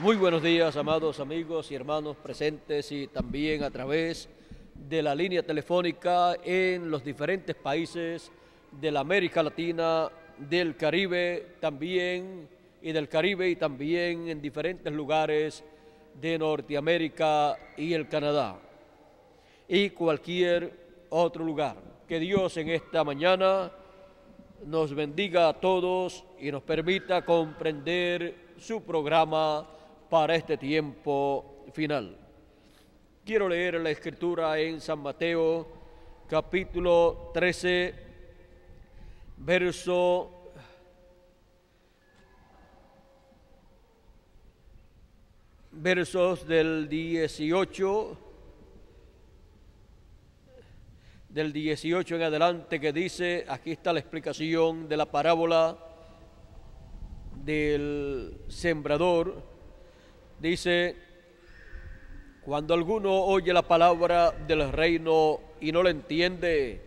Muy buenos días, amados amigos y hermanos presentes y también a través de la línea telefónica en los diferentes países de la América Latina, del Caribe también en diferentes lugares de Norteamérica y el Canadá y cualquier otro lugar. Que Dios en esta mañana nos bendiga a todos y nos permita comprender su programa para este tiempo final. Quiero leer la escritura en San Mateo, capítulo 13, versos del 18 en adelante, que dice, aquí está la explicación de la parábola del sembrador. Dice: cuando alguno oye la palabra del reino y no la entiende,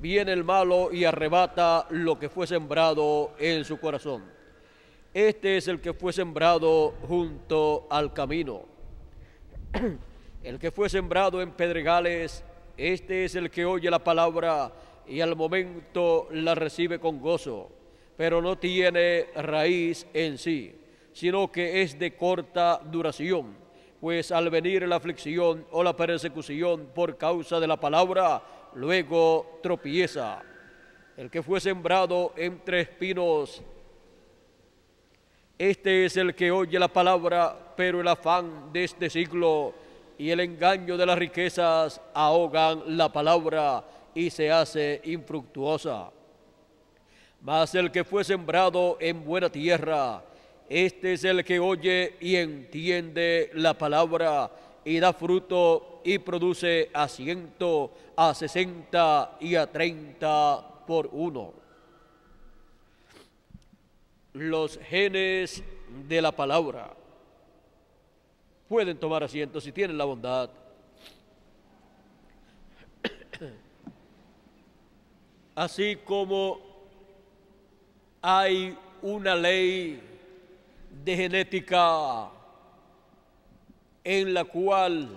viene el malo y arrebata lo que fue sembrado en su corazón. Este es el que fue sembrado junto al camino. El que fue sembrado en pedregales, este es el que oye la palabra y al momento la recibe con gozo, pero no tiene raíz en sí, sino que es de corta duración, pues al venir la aflicción o la persecución por causa de la palabra, luego tropieza. El que fue sembrado entre espinos, este es el que oye la palabra, pero el afán de este siglo y el engaño de las riquezas ahogan la palabra y se hace infructuosa. Mas el que fue sembrado en buena tierra, este es el que oye y entiende la palabra y da fruto y produce a 100, a 60 y a 30 por uno. Los genes de la palabra. Pueden tomar asiento si tienen la bondad. Así como hay una ley de genética en la cual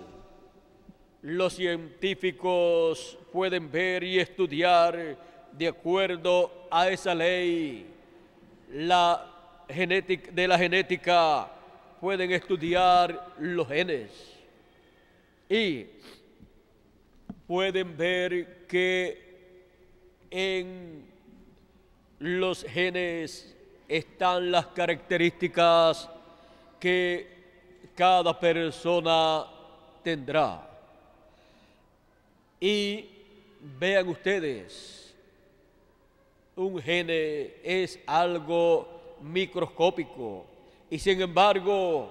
los científicos pueden ver y estudiar de acuerdo a esa ley, de la genética pueden estudiar los genes y pueden ver que en los genes están las características que cada persona tendrá. Y vean ustedes, un gene es algo microscópico y sin embargo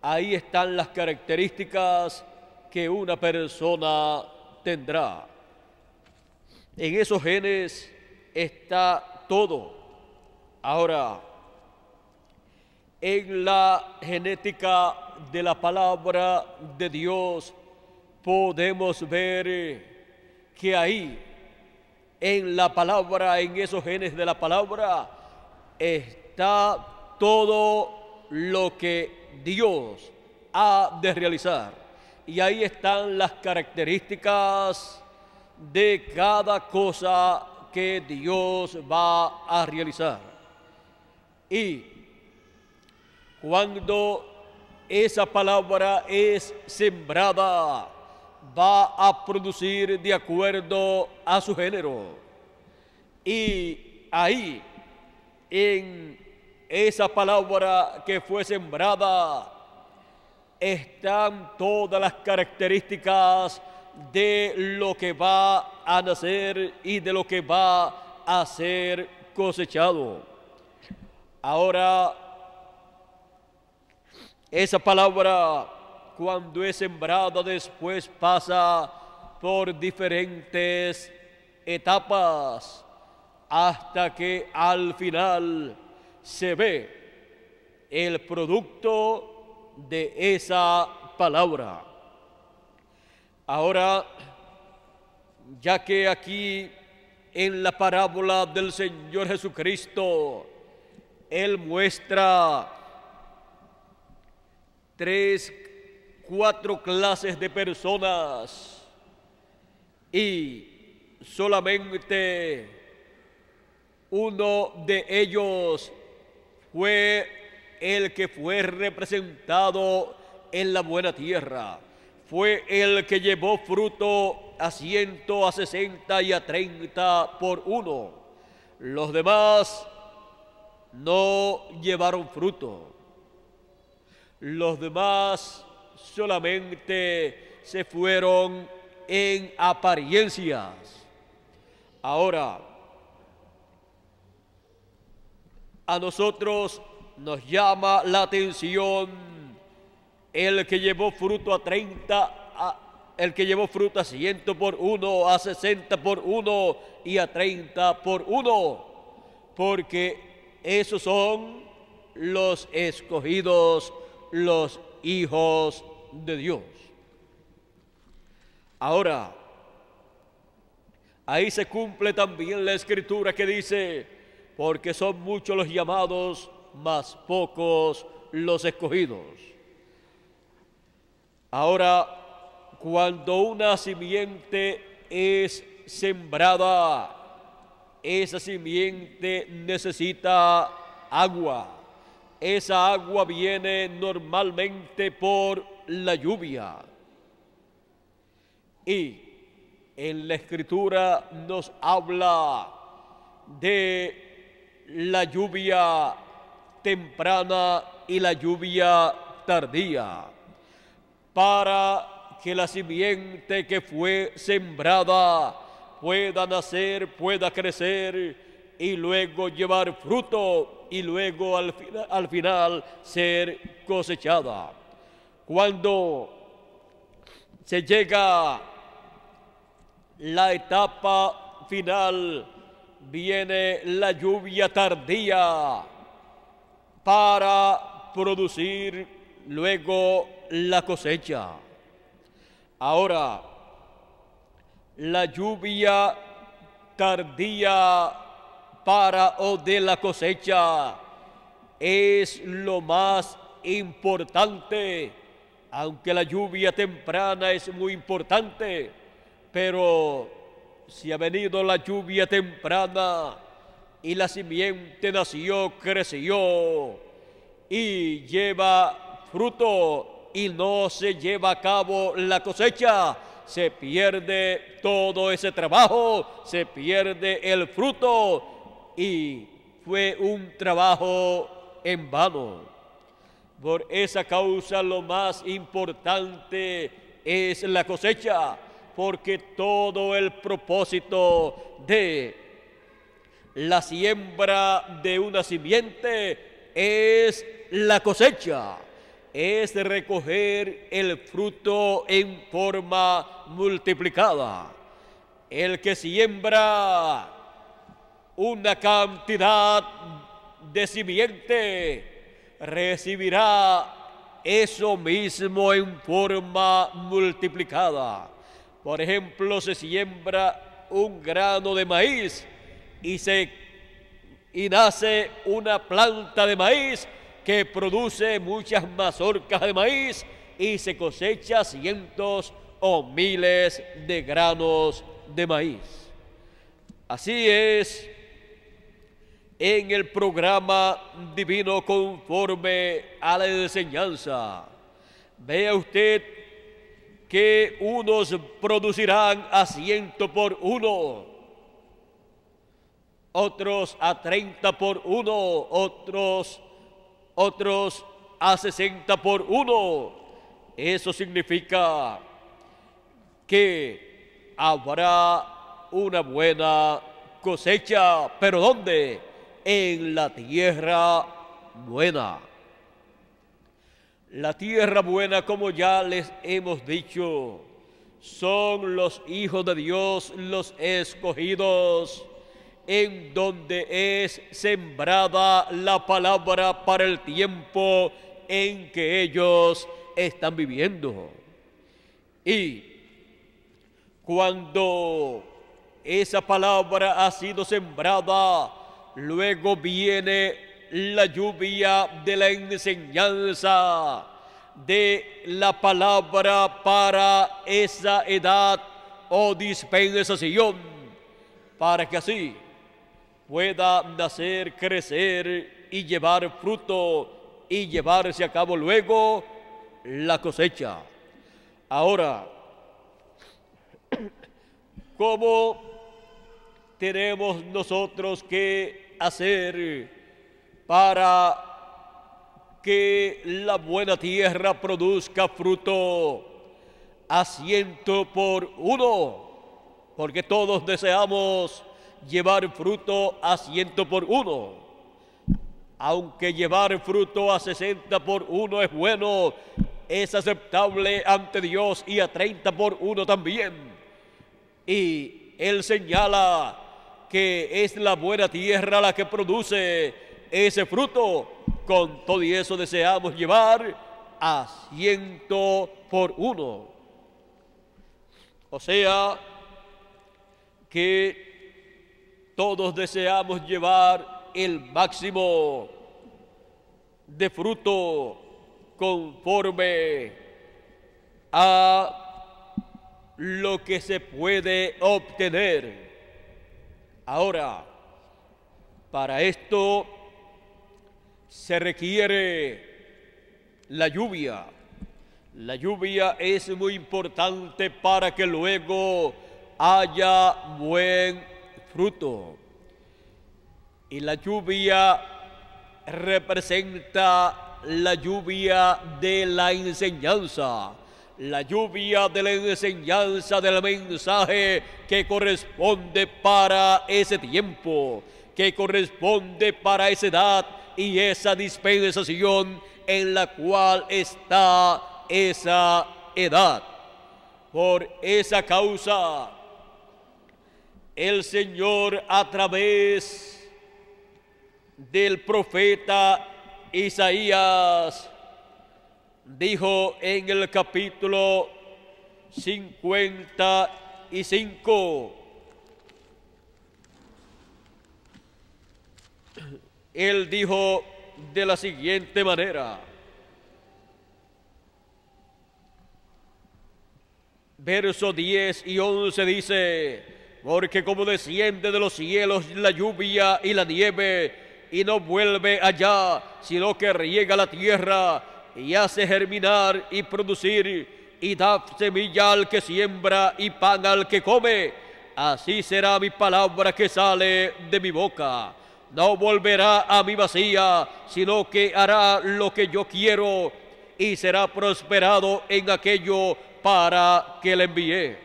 ahí están las características que una persona tendrá. En esos genes está todo. Ahora, en la genética de la palabra de Dios podemos ver que ahí, en la palabra, en esos genes de la palabra, está todo lo que Dios ha de realizar. Y ahí están las características de cada cosa que Dios va a realizar. Y cuando esa palabra es sembrada, va a producir de acuerdo a su género. Y ahí, en esa palabra que fue sembrada, están todas las características de lo que va a nacer y de lo que va a ser cosechado. Ahora, esa palabra, cuando es sembrada, después pasa por diferentes etapas hasta que al final se ve el producto de esa palabra. Ahora, ya que aquí en la parábola del Señor Jesucristo, Él muestra cuatro clases de personas y solamente uno de ellos fue el que fue representado en la buena tierra. Fue el que llevó fruto a 100, a 60 y a 30 por uno. Los demás no llevaron fruto. Los demás solamente se fueron en apariencias. Ahora, a nosotros nos llama la atención el que llevó fruto a 30, el que llevó fruto a 100 por uno, a 60 por uno y a 30 por uno, porque esos son los escogidos, los hijos de Dios. Ahora, ahí se cumple también la escritura que dice: porque son muchos los llamados, mas pocos los escogidos. Ahora, cuando una simiente es sembrada, esa simiente necesita agua. Esa agua viene normalmente por la lluvia. Y en la escritura nos habla de la lluvia temprana y la lluvia tardía, para que la simiente que fue sembrada pueda nacer, pueda crecer y luego llevar fruto y luego al final ser cosechada. Cuando se llega la etapa final, viene la lluvia tardía para producir luego la cosecha. Ahora, la lluvia tardía para o de la cosecha es lo más importante, aunque la lluvia temprana es muy importante, pero si ha venido la lluvia temprana y la simiente nació, creció y lleva fruto y no se lleva a cabo la cosecha, se pierde todo ese trabajo, se pierde el fruto y fue un trabajo en vano. Por esa causa lo más importante es la cosecha, porque todo el propósito de la siembra de una simiente es la cosecha, es recoger el fruto en forma multiplicada. El que siembra una cantidad de simiente recibirá eso mismo en forma multiplicada. Por ejemplo, se siembra un grano de maíz y nace una planta de maíz que produce muchas mazorcas de maíz y se cosecha cientos o miles de granos de maíz. Así es en el programa divino conforme a la enseñanza. Vea usted que unos producirán a 100 por uno, otros a 30 por uno, otros a 60 por uno. Eso significa que habrá una buena cosecha, pero ¿dónde? En la tierra buena. La tierra buena, como ya les hemos dicho, son los hijos de Dios, los escogidos, en donde es sembrada la palabra para el tiempo en que ellos están viviendo. Y cuando esa palabra ha sido sembrada, luego viene la lluvia de la enseñanza, de la palabra para esa edad o dispensación, para que así pueda nacer, crecer y llevar fruto y llevarse a cabo luego la cosecha. Ahora, ¿cómo tenemos nosotros que hacer para que la buena tierra produzca fruto a 100%? Porque todos deseamos llevar fruto a 100%. Aunque llevar fruto a 60% es bueno, es aceptable ante Dios, y a 30% también. Y Él señala que es la buena tierra la que produce ese fruto. Con todo y eso deseamos llevar a 100%. O sea, que todos deseamos llevar el máximo de fruto conforme a lo que se puede obtener. Ahora, para esto se requiere la lluvia. La lluvia es muy importante para que luego haya buen fruto. Y la lluvia representa la lluvia de la enseñanza, la lluvia de la enseñanza del mensaje que corresponde para ese tiempo, que corresponde para esa edad y esa dispensación en la cual está esa edad. Por esa causa, el Señor, a través del profeta Isaías, dijo en el capítulo 55, Él dijo de la siguiente manera, verso 10 y 11 dice: porque como desciende de los cielos la lluvia y la nieve, y no vuelve allá, sino que riega la tierra y hace germinar y producir, y da semilla al que siembra y pan al que come, así será mi palabra que sale de mi boca. No volverá a mí vacía, sino que hará lo que yo quiero, y será prosperado en aquello para que le envié.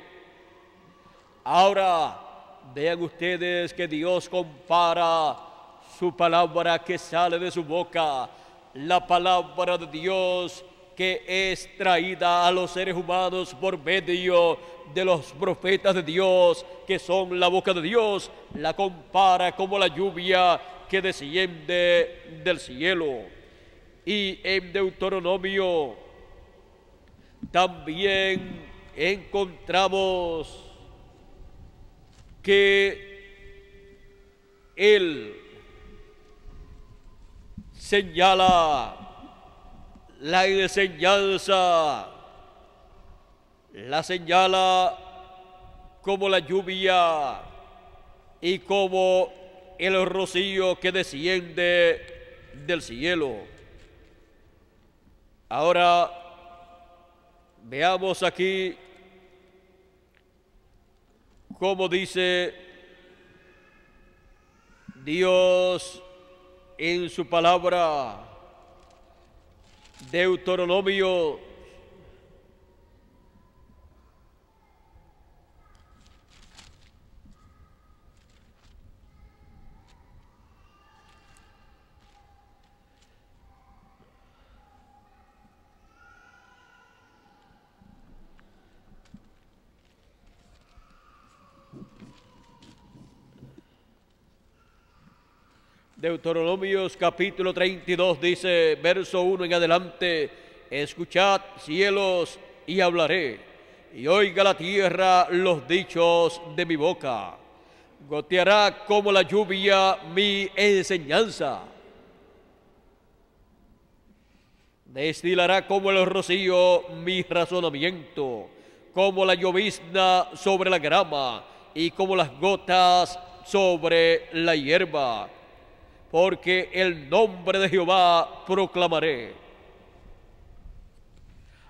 Ahora, vean ustedes que Dios compara su palabra que sale de su boca, la palabra de Dios que es traída a los seres humanos por medio de los profetas de Dios, que son la boca de Dios, la compara como la lluvia que desciende del cielo. Y en Deuteronomio también encontramos que Él señala la enseñanza, la señala como la lluvia y como el rocío que desciende del cielo. Ahora veamos aquí cómo dice Dios en su palabra. Deuteronomio Deuteronomios capítulo 32 dice, verso 1 en adelante: escuchad, cielos, y hablaré, y oiga la tierra los dichos de mi boca. Goteará como la lluvia mi enseñanza. Destilará como el rocío mi razonamiento, como la llovizna sobre la grama y como las gotas sobre la hierba. Porque el nombre de Jehová proclamaré.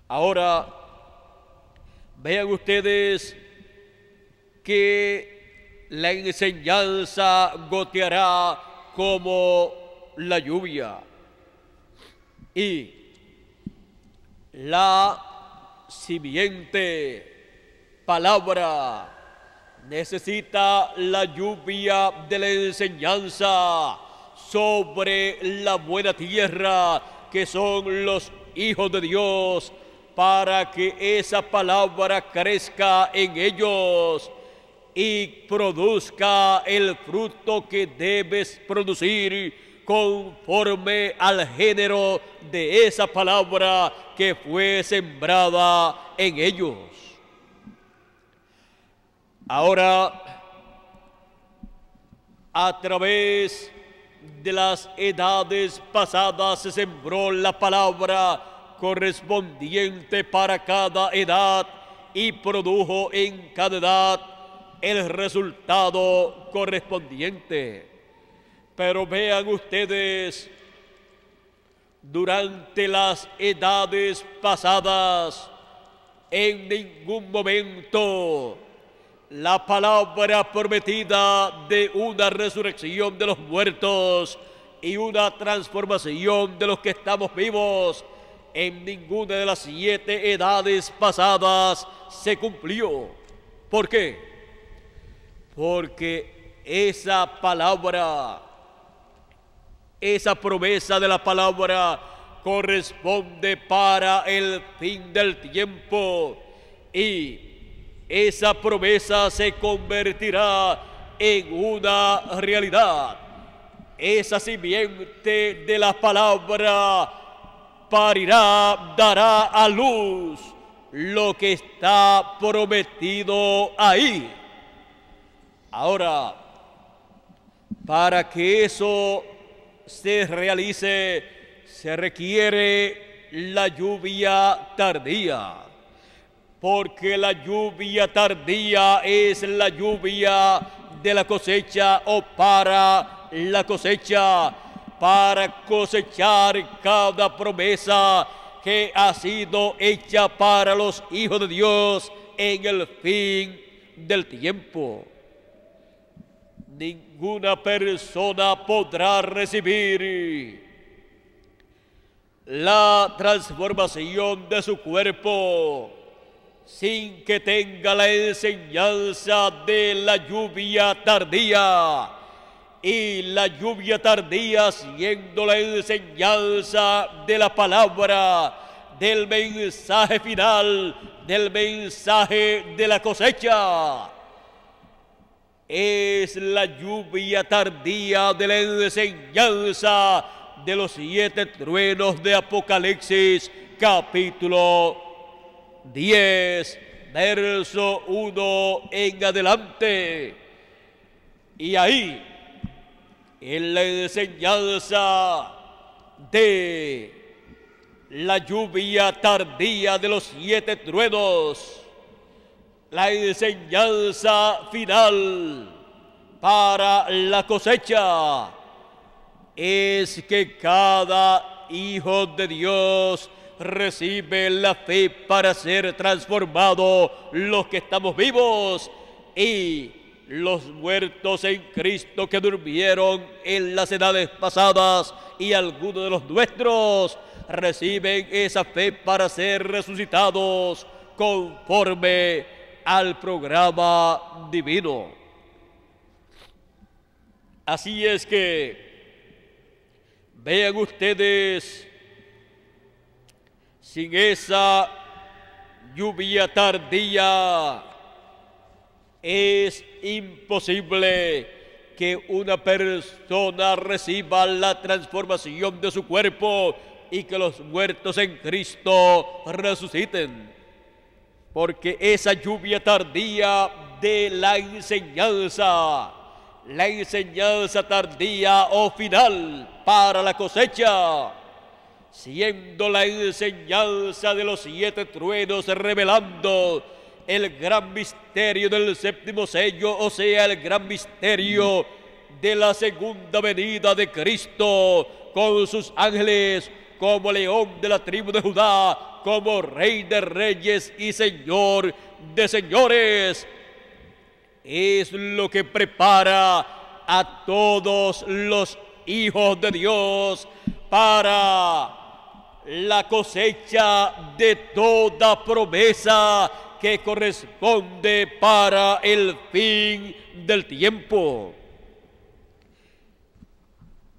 Ahora, vean ustedes que la enseñanza goteará como la lluvia. Y la simiente palabra necesita la lluvia de la enseñanza sobre la buena tierra que son los hijos de Dios, para que esa palabra crezca en ellos y produzca el fruto que debes producir conforme al género de esa palabra que fue sembrada en ellos. Ahora, a través de las edades pasadas se sembró la palabra correspondiente para cada edad y produjo en cada edad el resultado correspondiente. Pero vean ustedes, durante las edades pasadas, en ningún momento la palabra prometida de una resurrección de los muertos y una transformación de los que estamos vivos, en ninguna de las 7 edades pasadas se cumplió. ¿Por qué? Porque esa palabra, esa promesa de la palabra corresponde para el fin del tiempo, y esa promesa se convertirá en una realidad. Esa simiente de la palabra parirá, dará a luz lo que está prometido ahí. Ahora, para que eso se realice, se requiere la lluvia tardía, porque la lluvia tardía es la lluvia de la cosecha o para la cosecha, para cosechar cada promesa que ha sido hecha para los hijos de Dios en el fin del tiempo. Ninguna persona podrá recibir la transformación de su cuerpo sin que tenga la enseñanza de la lluvia tardía, y la lluvia tardía siendo la enseñanza de la palabra, del mensaje final, del mensaje de la cosecha. Es la lluvia tardía de la enseñanza de los 7 truenos de Apocalipsis, capítulo 10, verso 1 en adelante. Y ahí, en la enseñanza de la lluvia tardía de los 7 truenos, la enseñanza final para la cosecha es que cada hijo de Dios recibe la fe para ser transformado, los que estamos vivos, y los muertos en Cristo que durmieron en las edades pasadas, y algunos de los nuestros reciben esa fe para ser resucitados conforme al programa divino. Así es que vean ustedes, sin esa lluvia tardía es imposible que una persona reciba la transformación de su cuerpo y que los muertos en Cristo resuciten. Porque esa lluvia tardía de la enseñanza tardía o final para la cosecha, siendo la enseñanza de los 7 truenos revelando el gran misterio del séptimo sello, o sea, el gran misterio de la segunda venida de Cristo con sus ángeles, como león de la tribu de Judá, como rey de reyes y señor de señores. Es lo que prepara a todos los hijos de Dios para la cosecha de toda promesa que corresponde para el fin del tiempo.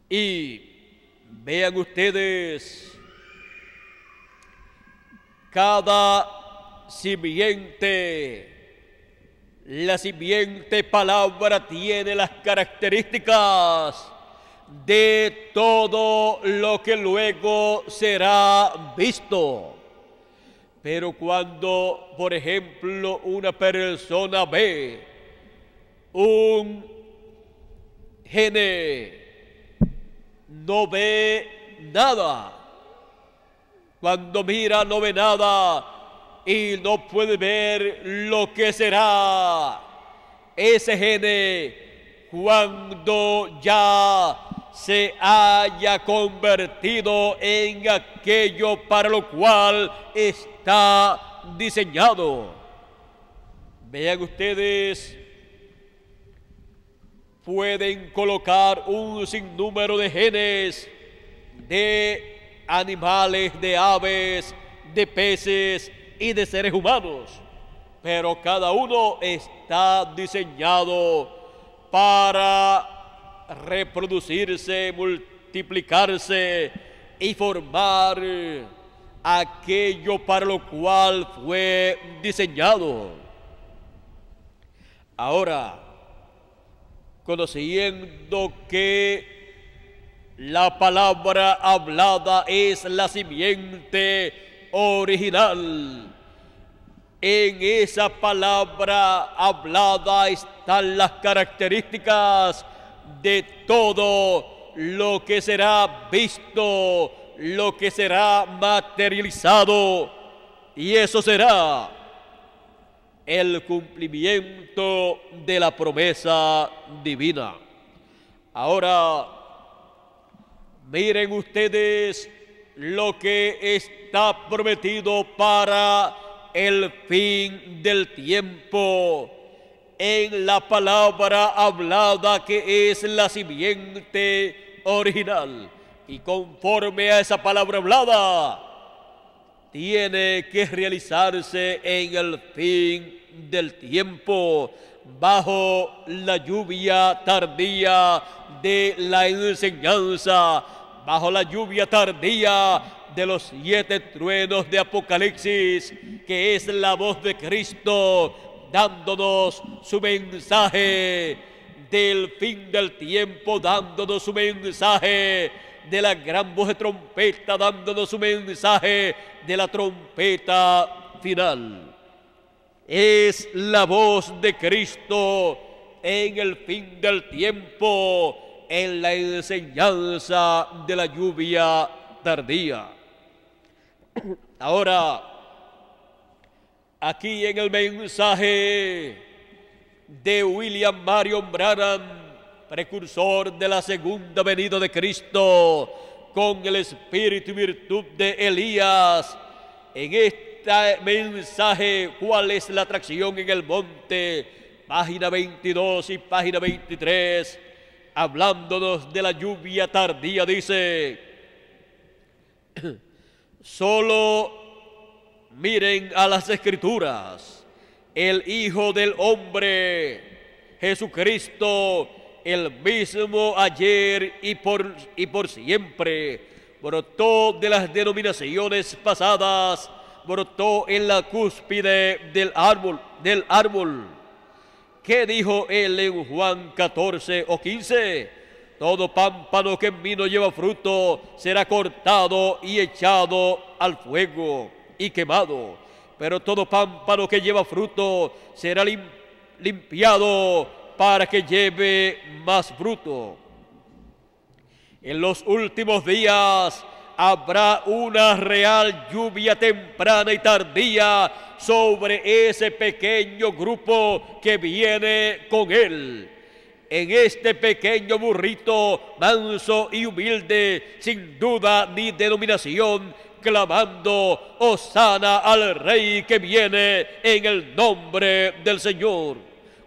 Y vean ustedes, cada simiente, la simiente palabra tiene las características de todo lo que luego será visto. Pero cuando, por ejemplo, una persona ve un gene, no ve nada. Cuando mira, no ve nada y no puede ver lo que será ese gene cuando ya se haya convertido en aquello para lo cual está diseñado. Vean ustedes, pueden colocar un sinnúmero de genes de animales, de aves, de peces y de seres humanos, pero cada uno está diseñado para reproducirse, multiplicarse y formar aquello para lo cual fue diseñado. Ahora, conociendo que la palabra hablada es la simiente original, en esa palabra hablada están las características de todo lo que será visto, lo que será materializado, y eso será el cumplimiento de la promesa divina. Ahora, miren ustedes lo que está prometido para el fin del tiempo en la palabra hablada, que es la simiente original, y conforme a esa palabra hablada tiene que realizarse en el fin del tiempo, bajo la lluvia tardía de la enseñanza, bajo la lluvia tardía de los 7 truenos de Apocalipsis, que es la voz de Cristo dándonos su mensaje del fin del tiempo, dándonos su mensaje de la gran voz de trompeta, dándonos su mensaje de la trompeta final. Es la voz de Cristo en el fin del tiempo, en la enseñanza de la lluvia tardía. Ahora, aquí en el mensaje de William Marion Branham, precursor de la segunda venida de Cristo, con el espíritu y virtud de Elías, en este mensaje, ¿cuál es la atracción en el monte? Página 22 y página 23, hablándonos de la lluvia tardía, dice: solo miren a las Escrituras, el Hijo del Hombre, Jesucristo, el mismo ayer y por siempre, brotó de las denominaciones pasadas, brotó en la cúspide del árbol. ¿Qué dijo él en Juan 14 o 15? Todo pámpano que en mí no lleva fruto será cortado y echado al fuego y quemado, pero todo pámpano que lleva fruto será limpiado para que lleve más fruto. En los últimos días habrá una real lluvia temprana y tardía sobre ese pequeño grupo que viene con él. En este pequeño burrito manso y humilde, sin duda ni denominación, clamando: Hosana al Rey que viene en el nombre del Señor.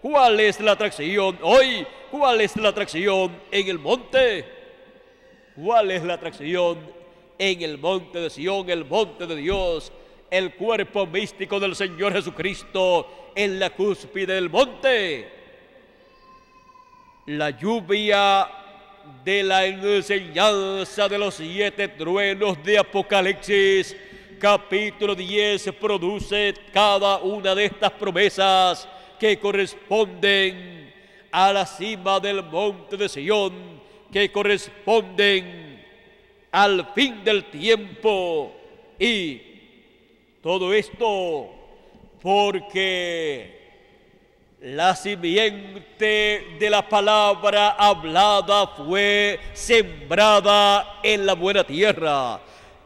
¿Cuál es la atracción hoy? ¿Cuál es la atracción en el monte? ¿Cuál es la atracción en el monte de Sión, el monte de Dios, el cuerpo místico del Señor Jesucristo en la cúspide del monte? La lluvia de la enseñanza de los 7 truenos de Apocalipsis, capítulo 10, produce cada una de estas promesas que corresponden a la cima del monte de Sión, que corresponden al fin del tiempo. Y todo esto porque la simiente de la palabra hablada fue sembrada en la buena tierra.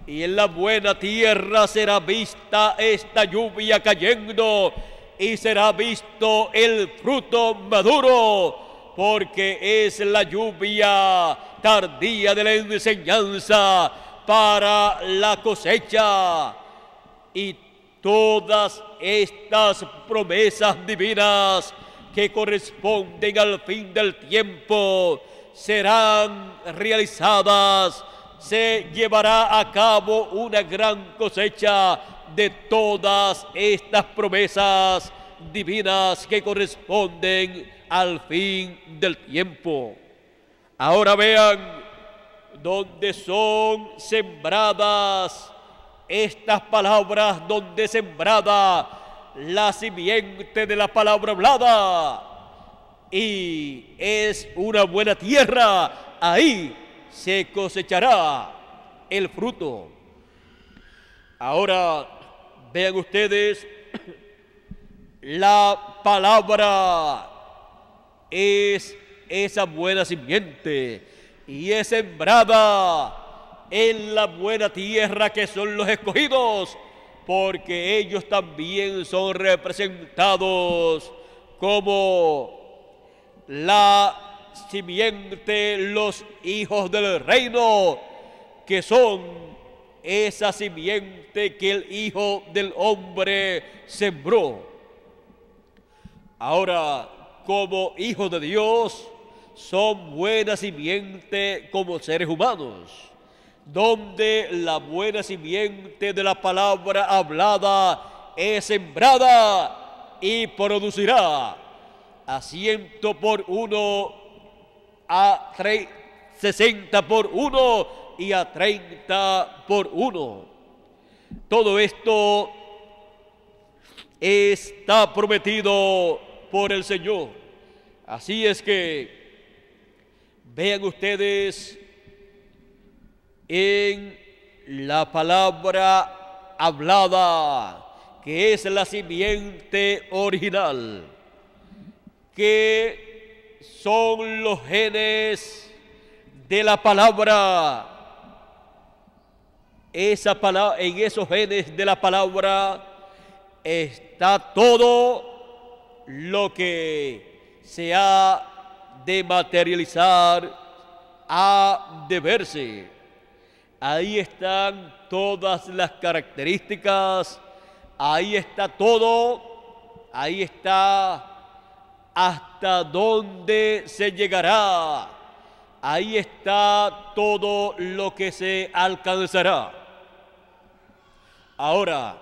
Y en la buena tierra será vista esta lluvia cayendo y será visto el fruto maduro, porque es la lluvia tardía de la enseñanza para la cosecha. Y todas estas promesas divinas que corresponden al fin del tiempo serán realizadas. Se llevará a cabo una gran cosecha de todas estas promesas divinas que corresponden al fin del tiempo. Ahora vean dónde son sembradas estas palabras, donde sembrada la simiente de la palabra hablada, y es una buena tierra, ahí se cosechará el fruto. Ahora vean ustedes, la palabra es esa buena simiente y es sembrada en la buena tierra, que son los escogidos, porque ellos también son representados como la simiente, los hijos del reino, que son esa simiente que el Hijo del Hombre sembró. Ahora, como hijos de Dios, son buena simiente como seres humanos, donde la buena simiente de la palabra hablada es sembrada y producirá a 100 por 1, a 60 por 1 y a 30 por 1. Todo esto está prometido por el Señor. Así es que vean ustedes en la palabra hablada, que es la simiente original, que son los genes de la palabra. En esos genes de la palabra está todo lo que se ha de materializar, ha de verse. Ahí están todas las características, ahí está todo, ahí está hasta dónde se llegará, ahí está todo lo que se alcanzará. Ahora,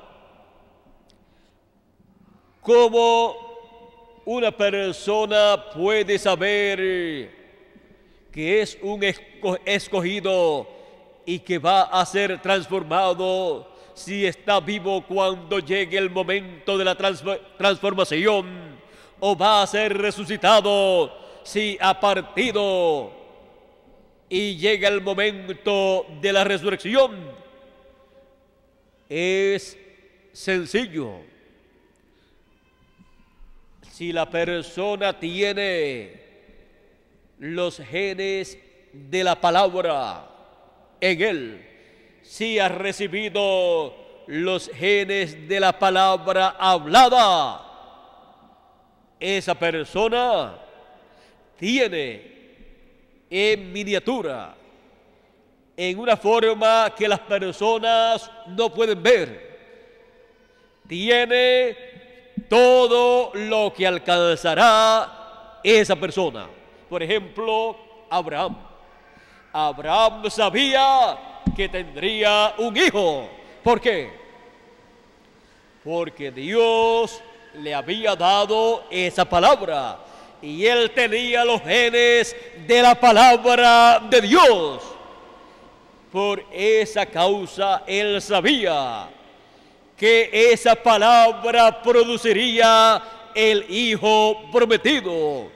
¿cómo una persona puede saber que es un escogido y que va a ser transformado si está vivo cuando llegue el momento de la transformación, o va a ser resucitado si ha partido y llega el momento de la resurrección? Es sencillo. Si la persona tiene los genes de la palabra en él, si ha recibido los genes de la palabra hablada, esa persona tiene en miniatura, en una forma que las personas no pueden ver, tiene todo lo que alcanzará esa persona. Por ejemplo, Abraham. Abraham sabía que tendría un hijo. ¿Por qué? Porque Dios le había dado esa palabra y él tenía los genes de la palabra de Dios. Por esa causa él sabía que esa palabra produciría el hijo prometido.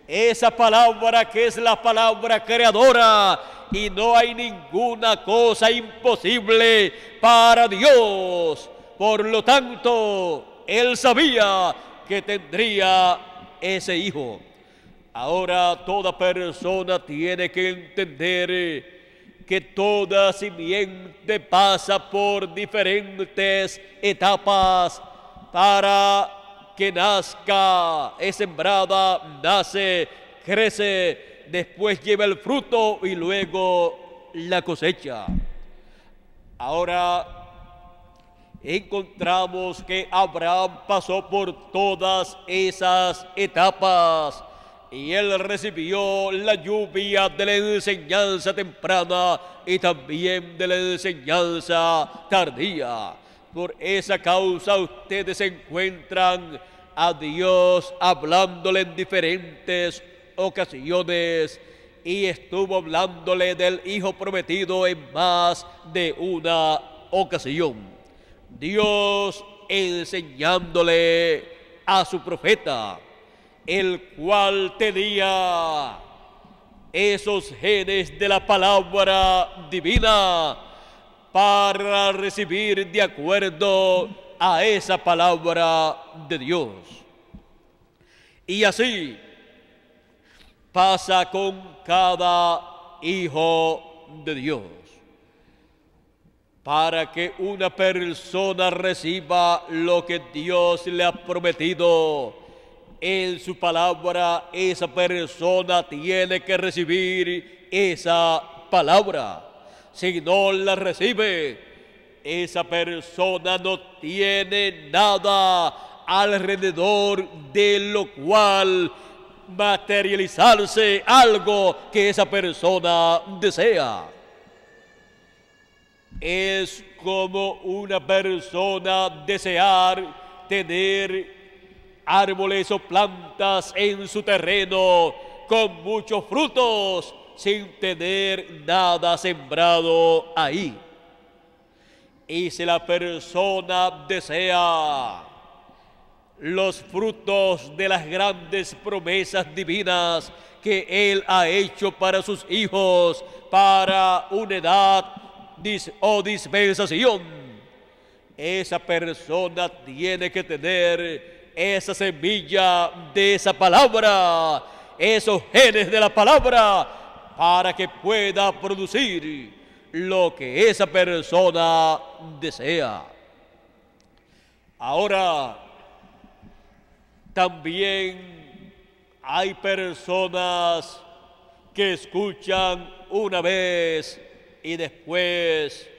Esa palabra que es la palabra creadora, y no hay ninguna cosa imposible para Dios. Por lo tanto, él sabía que tendría ese hijo. Ahora toda persona tiene que entender que toda simiente pasa por diferentes etapas para que nazca, es sembrada, nace, crece, después lleva el fruto y luego la cosecha. Ahora encontramos que Abraham pasó por todas esas etapas y él recibió la lluvia de la enseñanza temprana y también de la enseñanza tardía. Por esa causa ustedes encuentran a Dios hablándole en diferentes ocasiones y estuvo hablándole del Hijo prometido en más de una ocasión. Dios enseñándole a su profeta, el cual tenía esos genes de la palabra divina para recibir de acuerdo a esa palabra de Dios. Y así pasa con cada hijo de Dios. Para que una persona reciba lo que Dios le ha prometido en su palabra, esa persona tiene que recibir esa palabra. Si no la recibe, esa persona no tiene nada alrededor de lo cual materializarse algo que esa persona desea. Es como una persona desear tener árboles o plantas en su terreno con muchos frutos sin tener nada sembrado ahí. Y si la persona desea los frutos de las grandes promesas divinas que Él ha hecho para sus hijos, para una edad o dispensación, esa persona tiene que tener esa semilla de esa palabra, esos genes de la palabra, para que pueda producir lo que esa persona desea. Ahora, también hay personas que escuchan una vez y después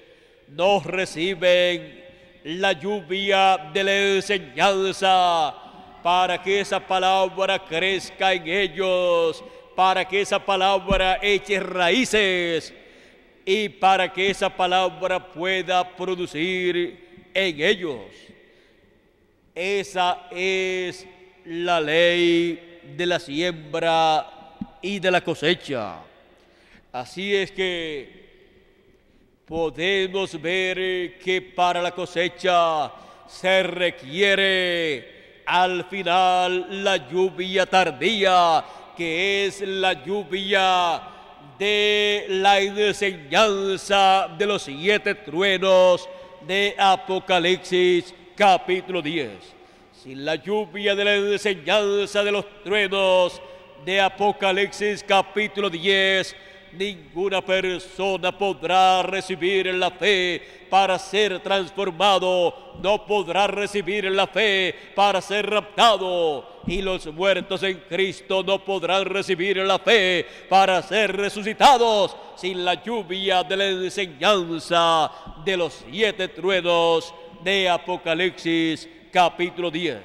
no reciben la lluvia de la enseñanza para que esa palabra crezca en ellos, para que esa palabra eche raíces y para que esa palabra pueda producir en ellos. Esa es la ley de la siembra y de la cosecha. Así es que podemos ver que para la cosecha se requiere al final la lluvia tardía, que es la lluvia de la enseñanza de los 7 truenos de Apocalipsis capítulo 10. Sin la lluvia de la enseñanza de los truenos de Apocalipsis capítulo 10, ninguna persona podrá recibir la fe para ser transformado, no podrá recibir la fe para ser raptado, y los muertos en Cristo no podrán recibir la fe para ser resucitados sin la lluvia de la enseñanza de los 7 truenos de Apocalipsis capítulo 10.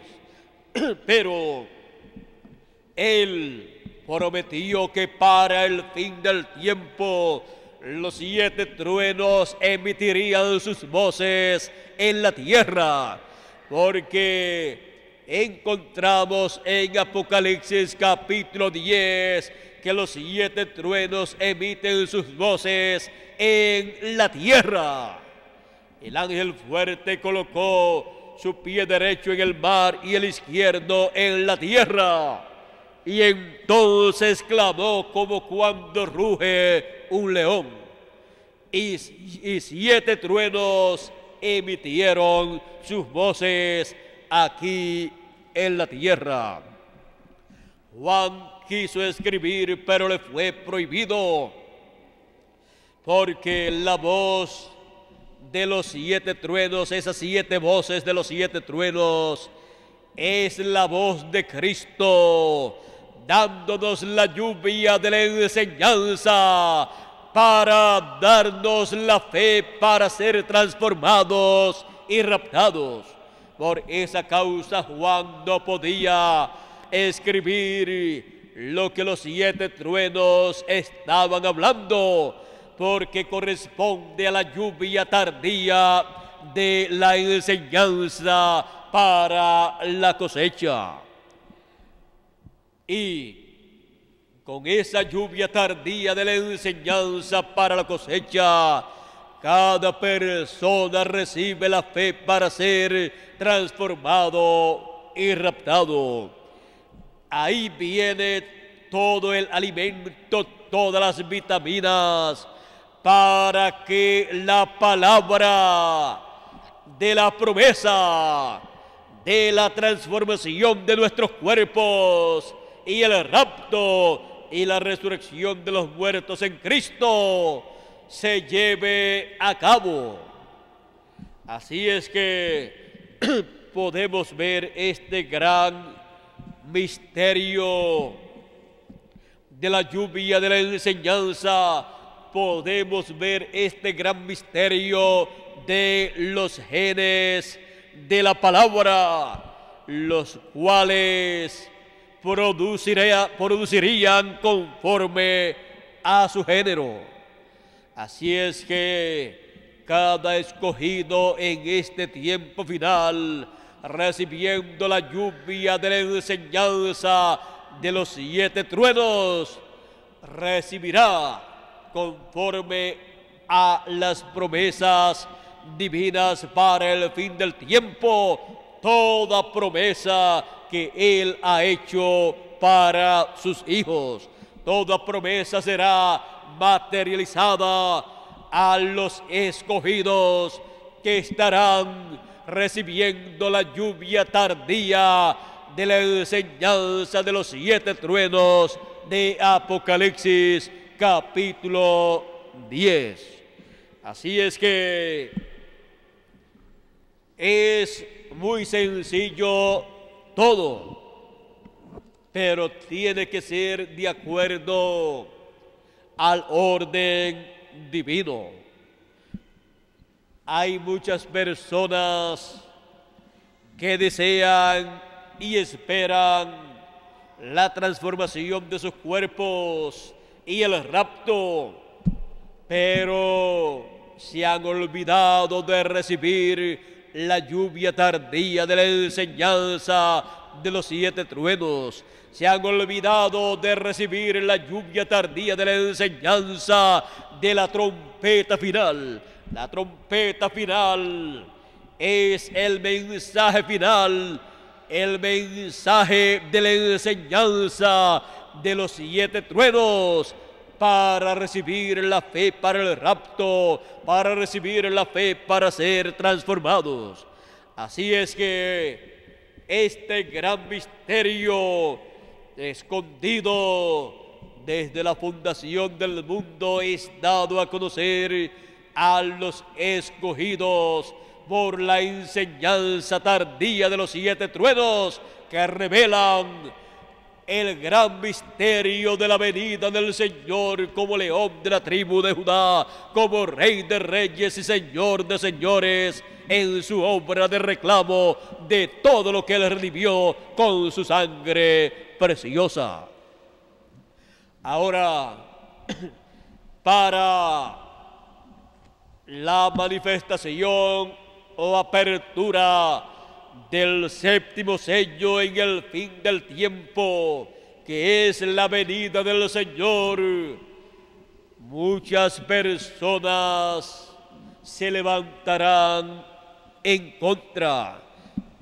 Pero Él prometió que para el fin del tiempo los 7 truenos emitirían sus voces en la tierra, porque encontramos en Apocalipsis capítulo 10 que los 7 truenos emiten sus voces en la tierra. El ángel fuerte colocó su pie derecho en el mar y el izquierdo en la tierra. Y entonces clamó como cuando ruge un león. Y 7 truenos emitieron sus voces aquí en la tierra. Juan quiso escribir, pero le fue prohibido, porque la voz de los 7 truenos, esas 7 voces de los 7 truenos, es la voz de Cristo, dándonos la lluvia de la enseñanza para darnos la fe para ser transformados y raptados. Por esa causa Juan no podía escribir lo que los 7 truenos estaban hablando, porque corresponde a la lluvia tardía de la enseñanza para la cosecha. Y con esa lluvia tardía de la enseñanza para la cosecha, cada persona recibe la fe para ser transformado y raptado. Ahí viene todo el alimento, todas las vitaminas, para que la palabra de la promesa, de la transformación de nuestros cuerpos y el rapto y la resurrección de los muertos en Cristo se lleve a cabo. Así es que podemos ver este gran misterio de la lluvia de la enseñanza. Podemos ver este gran misterio de los genes de la palabra, los cuales producirían conforme a su género. Así es que cada escogido en este tiempo final, recibiendo la lluvia de la enseñanza de los 7 truenos, recibirá conforme a las promesas divinas para el fin del tiempo, toda promesa que Él ha hecho para sus hijos. Toda promesa será materializada a los escogidos que estarán recibiendo la lluvia tardía de la enseñanza de los 7 truenos de Apocalipsis capítulo 10. Así es que es muy sencillo todo, pero tiene que ser de acuerdo al orden divino. Hay muchas personas que desean y esperan la transformación de sus cuerpos y el rapto, pero se han olvidado de recibir la lluvia tardía de la enseñanza de los 7 truenos. Se han olvidado de recibir la lluvia tardía de la enseñanza de la trompeta final. La trompeta final es el mensaje final, el mensaje de la enseñanza de los 7 truenos, para recibir la fe para el rapto, para recibir la fe para ser transformados. Así es que este gran misterio escondido desde la fundación del mundo es dado a conocer a los escogidos por la enseñanza tardía de los 7 truenos que revelan el gran misterio de la venida del Señor como león de la tribu de Judá, como Rey de reyes y Señor de señores, en su obra de reclamo de todo lo que Él redimió con su sangre preciosa. Ahora, para la manifestación o apertura del 7º sello en el fin del tiempo, que es la venida del Señor, muchas personas se levantarán en contra,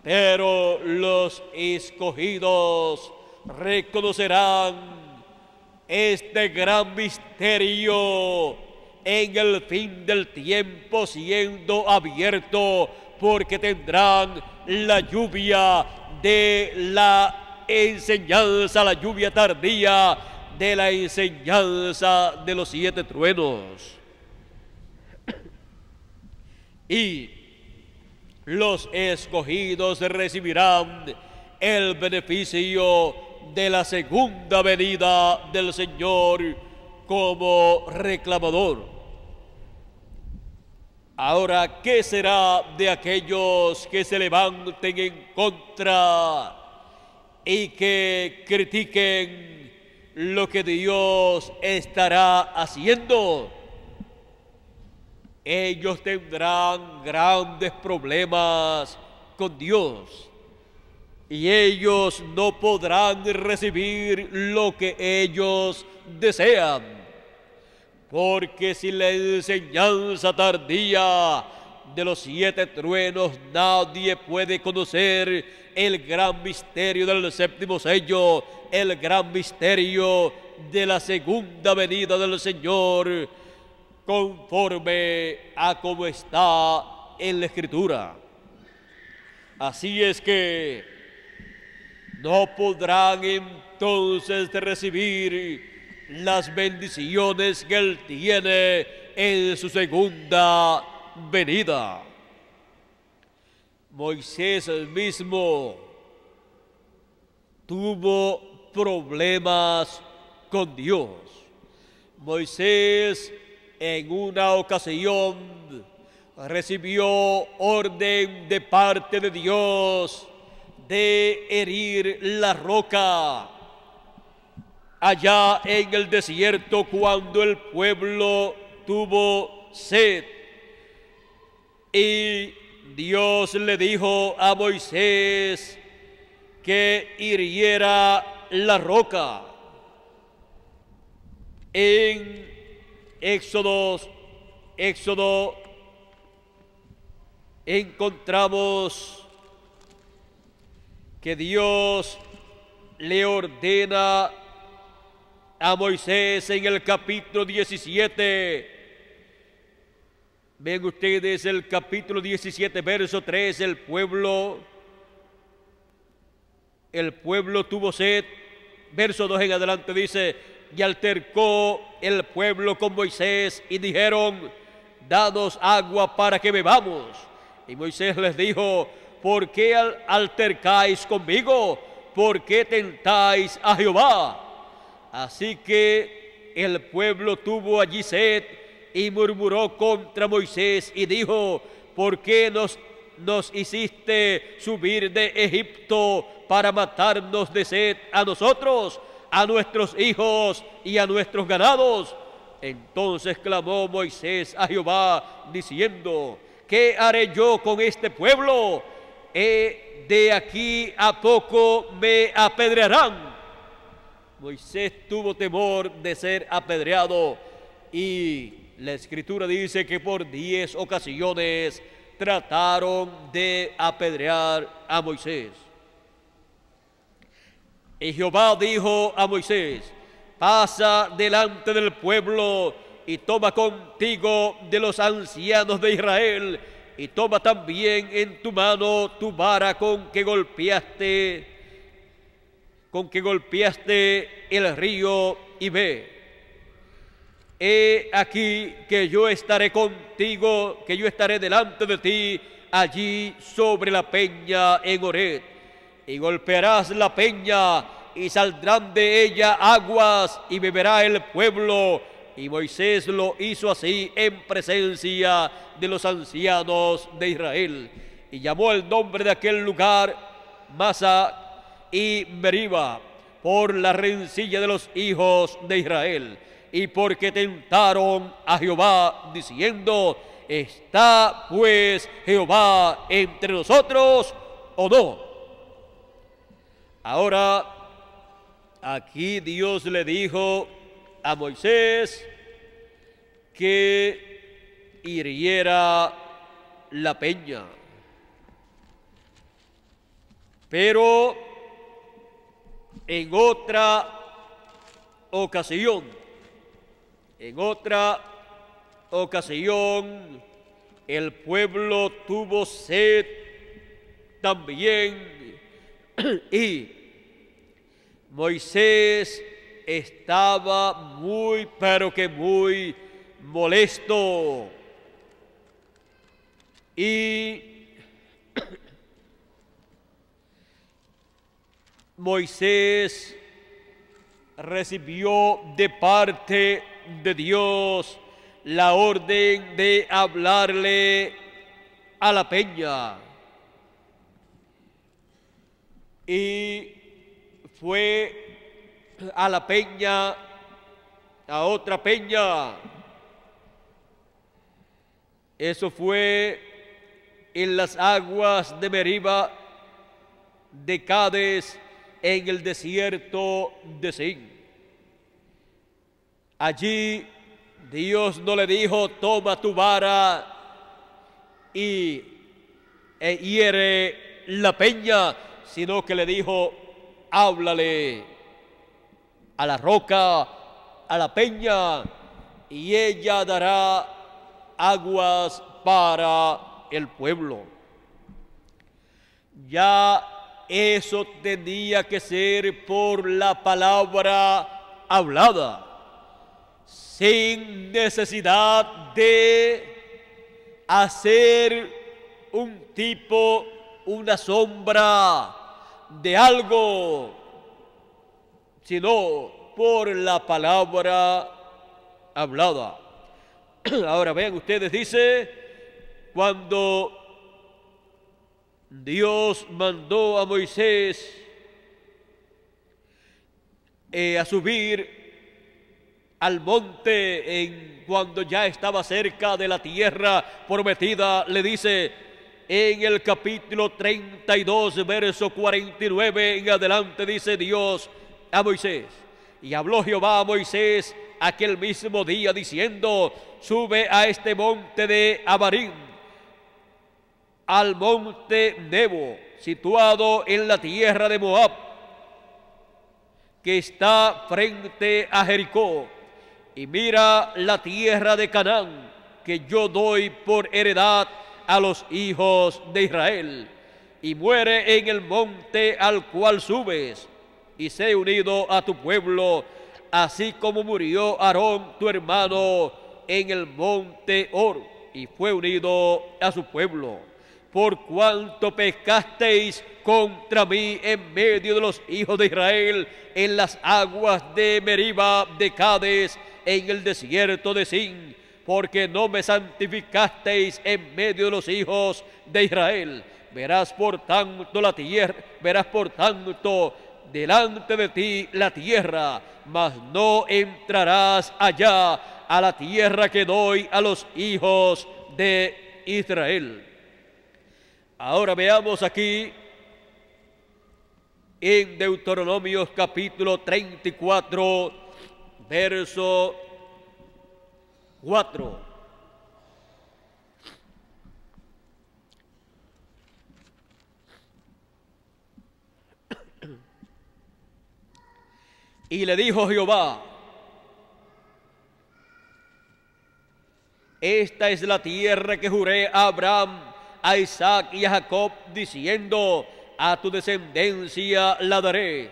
pero los escogidos reconocerán este gran misterio en el fin del tiempo siendo abierto, porque tendrán la lluvia de la enseñanza, la lluvia tardía de la enseñanza de los 7 truenos. Y los escogidos recibirán el beneficio de la segunda venida del Señor como reclamador. Ahora, ¿qué será de aquellos que se levanten en contra y que critiquen lo que Dios estará haciendo? Ellos tendrán grandes problemas con Dios y ellos no podrán recibir lo que ellos desean. Porque si la enseñanza tardía de los 7 truenos nadie puede conocer el gran misterio del 7º sello, el gran misterio de la segunda venida del Señor, conforme a como está en la Escritura. Así es que no podrán entonces recibir las bendiciones que Él tiene en su segunda venida. Moisés mismo tuvo problemas con Dios. Moisés en una ocasión recibió orden de parte de Dios de herir la roca allá en el desierto cuando el pueblo tuvo sed. Y Dios le dijo a Moisés que hiriera la roca. En Éxodo encontramos que Dios le ordena a Moisés en el capítulo 17. Ven ustedes el capítulo 17, verso 3, el pueblo tuvo sed. Verso 2 en adelante dice: y altercó el pueblo con Moisés y dijeron: danos agua para que bebamos. Y Moisés les dijo: ¿por qué altercáis conmigo? ¿Por qué tentáis a Jehová? Así que el pueblo tuvo allí sed y murmuró contra Moisés y dijo: ¿por qué nos hiciste subir de Egipto para matarnos de sed a nosotros, a nuestros hijos y a nuestros ganados? Entonces clamó Moisés a Jehová diciendo: ¿qué haré yo con este pueblo? De aquí a poco me apedrearán. Moisés tuvo temor de ser apedreado y la Escritura dice que por 10 ocasiones trataron de apedrear a Moisés. Y Jehová dijo a Moisés: pasa delante del pueblo y toma contigo de los ancianos de Israel y toma también en tu mano tu vara con que golpeaste el río y ve. He aquí que yo estaré contigo, que yo estaré delante de ti, allí sobre la peña en Horeb. Y golpearás la peña, y saldrán de ella aguas, y beberá el pueblo. Y Moisés lo hizo así en presencia de los ancianos de Israel. Y llamó el nombre de aquel lugar Masa y Meriba, por la rencilla de los hijos de Israel, y porque tentaron a Jehová, diciendo: ¿está pues Jehová entre nosotros o no? Ahora, aquí Dios le dijo a Moisés que hiriera la peña. Pero en otra ocasión, el pueblo tuvo sed también y Moisés estaba muy, pero que muy molesto. Y Moisés recibió de parte de Dios la orden de hablarle a la peña. Y fue a la peña, a otra peña. Eso fue en las aguas de Meriba de Cades, en el desierto de Sin. Allí Dios no le dijo: toma tu vara y hiere la peña, sino que le dijo: háblale a la roca, a la peña, y ella dará aguas para el pueblo. Ya eso tenía que ser por la palabra hablada, sin necesidad de hacer un tipo, una sombra de algo, sino por la palabra hablada. Ahora vean ustedes, dice, cuando Dios mandó a Moisés a subir al monte, cuando ya estaba cerca de la tierra prometida, le dice en el capítulo 32, verso 49 en adelante, dice Dios a Moisés: y habló Jehová a Moisés aquel mismo día, diciendo: sube a este monte de Abarim, al monte Nebo, situado en la tierra de Moab, que está frente a Jericó, y mira la tierra de Canaán, que yo doy por heredad a los hijos de Israel, y muere en el monte al cual subes, y sé unido a tu pueblo, así como murió Aarón tu hermano en el monte Hor, y fue unido a su pueblo. Por cuanto pecasteis contra mí en medio de los hijos de Israel, en las aguas de Meriba de Cades, en el desierto de Sin, porque no me santificasteis en medio de los hijos de Israel. Verás por tanto la tierra, verás por tanto delante de ti la tierra, mas no entrarás allá a la tierra que doy a los hijos de Israel. Ahora veamos aquí en Deuteronomio capítulo 34, verso 4. Y le dijo Jehová: esta es la tierra que juré a Abraham, a Isaac y a Jacob, diciendo: a tu descendencia la daré.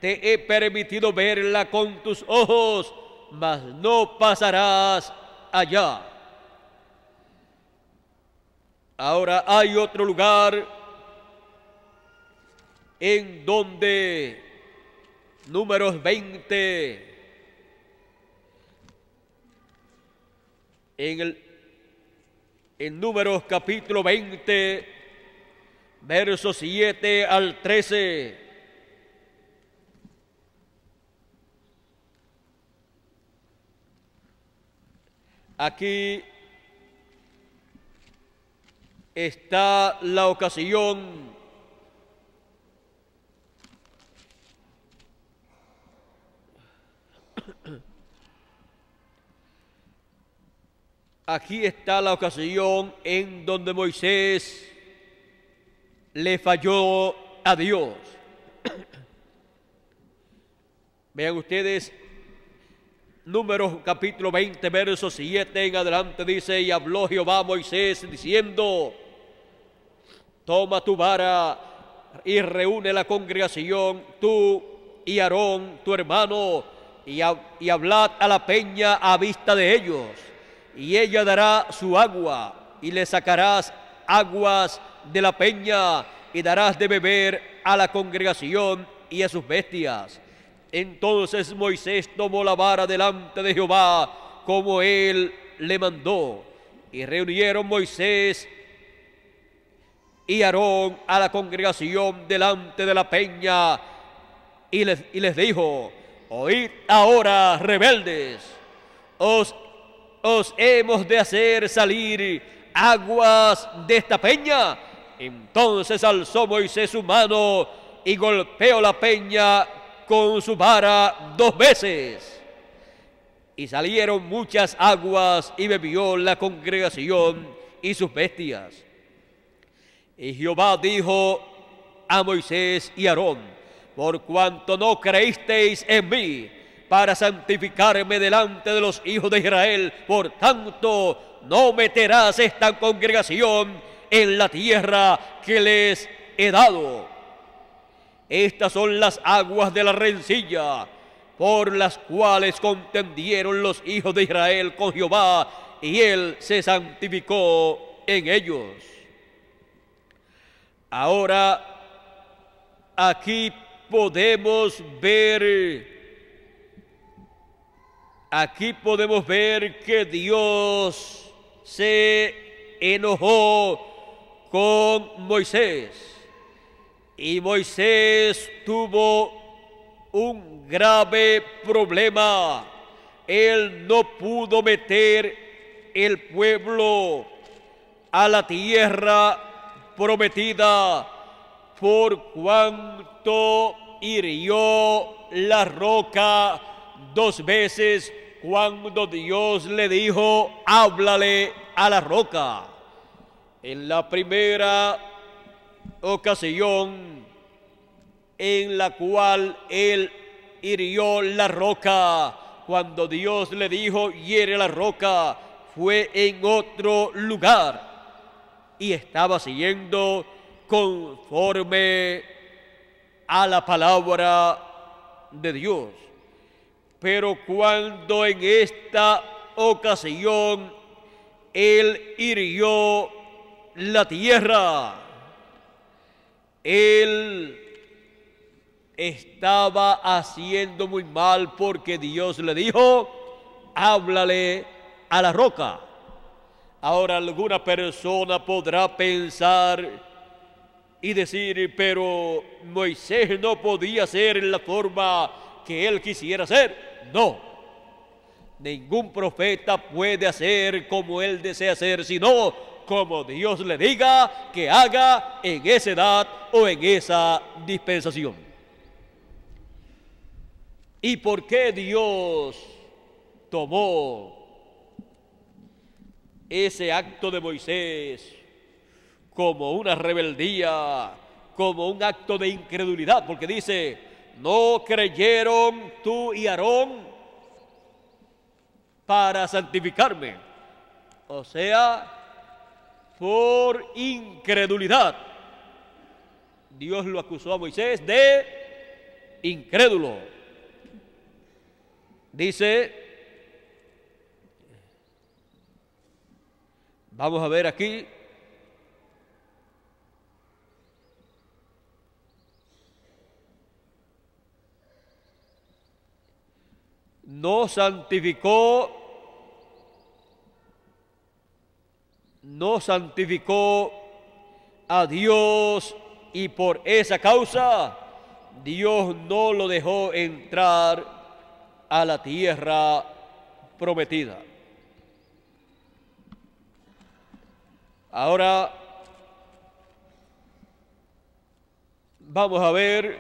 te he permitido verla con tus ojos, mas no pasarás allá. Ahora hay otro lugar en donde Números 20, en Números capítulo 20, versos 7 al 13. Aquí está la ocasión en donde Moisés le falló a Dios. Vean ustedes, Números capítulo 20, versos 7 en adelante, dice: y habló Jehová a Moisés diciendo: toma tu vara y reúne la congregación, tú y Aarón tu hermano, y hablad a la peña a vista de ellos, y ella dará su agua, y le sacarás aguas de la peña, y darás de beber a la congregación y a sus bestias. Entonces Moisés tomó la vara delante de Jehová, como él le mandó, y reunieron Moisés y Aarón a la congregación delante de la peña, y les dijo: oíd ahora, rebeldes, os hemos de hacer salir aguas de esta peña. Entonces alzó Moisés su mano y golpeó la peña con su vara 2 veces, y salieron muchas aguas, y bebió la congregación y sus bestias. Y Jehová dijo a Moisés y Aarón: por cuanto no creísteis en mí para santificarme delante de los hijos de Israel, por tanto no meterás esta congregación en la tierra que les he dado. Estas son las aguas de la rencilla, por las cuales contendieron los hijos de Israel con Jehová, y él se santificó en ellos. Ahora, aquí podemos ver que Dios se enojó con Moisés. Y Moisés tuvo un grave problema. Él no pudo meter el pueblo a la tierra prometida, por cuanto hirió la roca 2 veces cuando Dios le dijo: háblale a la roca. En la primera ocasión en la cual él hirió la roca, cuando Dios le dijo: hiere la roca, fue en otro lugar y estaba siguiendo conforme a la palabra de Dios. Pero cuando en esta ocasión él hirió la tierra, él estaba haciendo muy mal, porque Dios le dijo: háblale a la roca. Ahora, alguna persona podrá pensar y decir: pero Moisés no podía hacer en la forma que él quisiera hacer. No, ningún profeta puede hacer como él desea hacer, sino como Dios le diga que haga en esa edad o en esa dispensación. ¿Y por qué Dios tomó ese acto de Moisés como una rebeldía, como un acto de incredulidad? Porque dice: no creyeron tú y Aarón para santificarme. O sea, por incredulidad. Dios lo acusó a Moisés de incrédulo. Dice, vamos a ver aquí, no santificó a Dios, y por esa causa Dios no lo dejó entrar a la tierra prometida. Ahora vamos a ver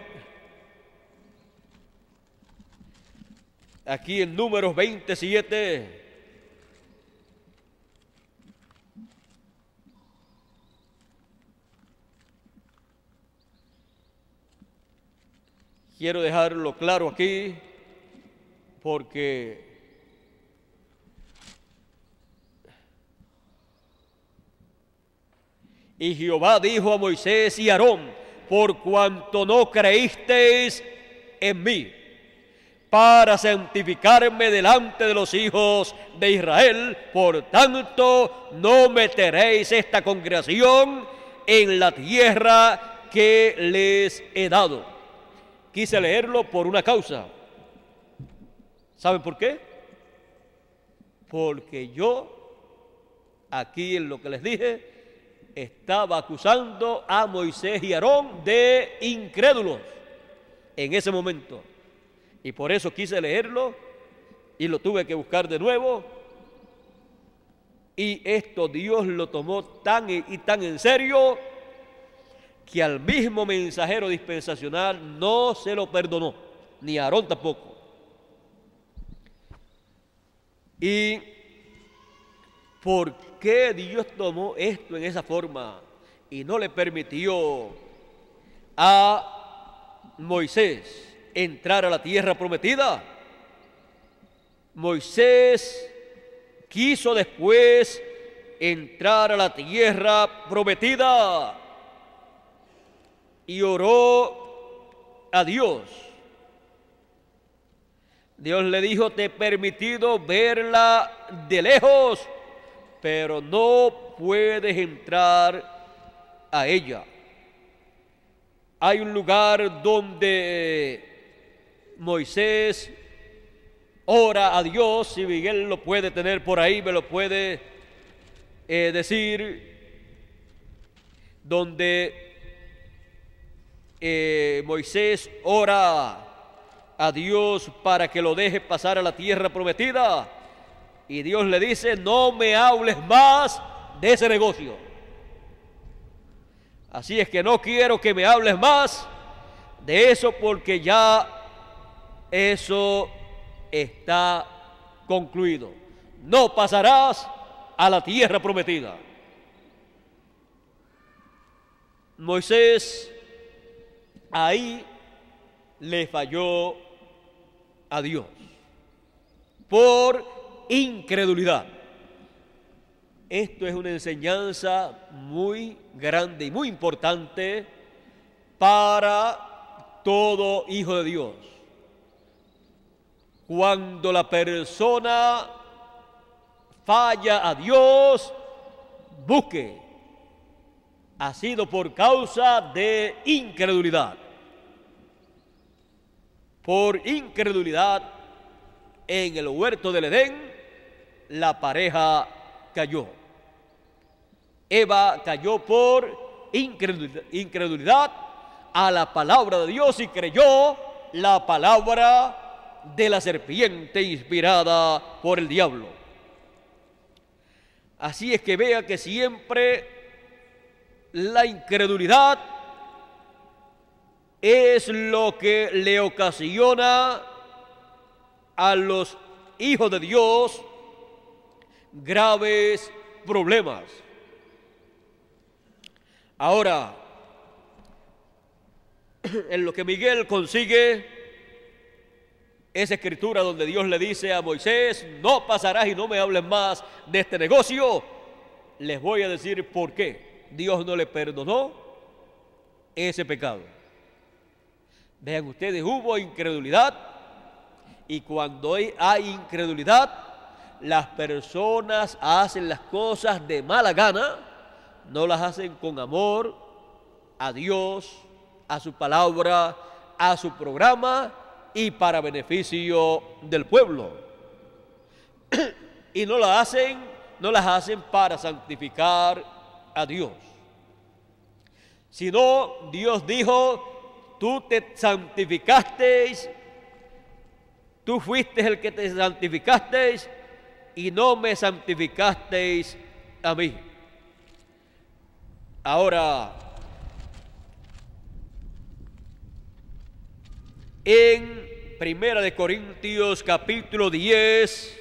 aquí en Números 27. Quiero dejarlo claro aquí porque y Jehová dijo a Moisés y a Aarón: por cuanto no creísteis en mí, para santificarme delante de los hijos de Israel, por tanto no meteréis esta congregación en la tierra que les he dado. Quise leerlo por una causa. ¿Saben por qué? Porque yo, aquí en lo que les dije, estaba acusando a Moisés y Aarón de incrédulos en ese momento. Y por eso quise leerlo y lo tuve que buscar de nuevo. Y esto Dios lo tomó tan en serio que al mismo mensajero dispensacional no se lo perdonó, ni a Aarón tampoco. ¿Y por qué Dios tomó esto en esa forma y no le permitió a Moisés entrar a la tierra prometida? Moisés quiso después entrar a la tierra prometida y oró a Dios. Dios le dijo: te he permitido verla de lejos, pero no puedes entrar a ella. Hay un lugar donde Moisés ora a Dios, si Miguel lo puede tener por ahí, me lo puede decir, donde Moisés ora a Dios para que lo deje pasar a la tierra prometida, y Dios le dice: no me hables más de ese negocio. Así es que no quiero que me hables más de eso, porque ya eso está concluido. No pasarás a la tierra prometida. Moisés ahí le falló a Dios por incredulidad. Esto es una enseñanza muy grande y muy importante para todo hijo de Dios. Cuando la persona falla a Dios, busque. Ha sido por causa de incredulidad. Por incredulidad, en el huerto del Edén, la pareja cayó. Eva cayó por incredulidad a la palabra de Dios y creyó la palabra de la serpiente inspirada por el diablo. Así es que vea que siempre la incredulidad es lo que le ocasiona a los hijos de Dios graves problemas. Ahora, en lo que Miguel consigue esa escritura donde Dios le dice a Moisés: no pasarás y no me hables más de este negocio, les voy a decir por qué Dios no le perdonó ese pecado. Vean ustedes, hubo incredulidad, y cuando hay incredulidad, las personas hacen las cosas de mala gana, no las hacen con amor a Dios, a su palabra, a su programa y para beneficio del pueblo. Y no las hacen para santificar a Dios. Sino Dios dijo: tú te santificaste, tú fuiste el que te santificaste y no me santificasteis a mí. Ahora, en Primera de Corintios capítulo 10,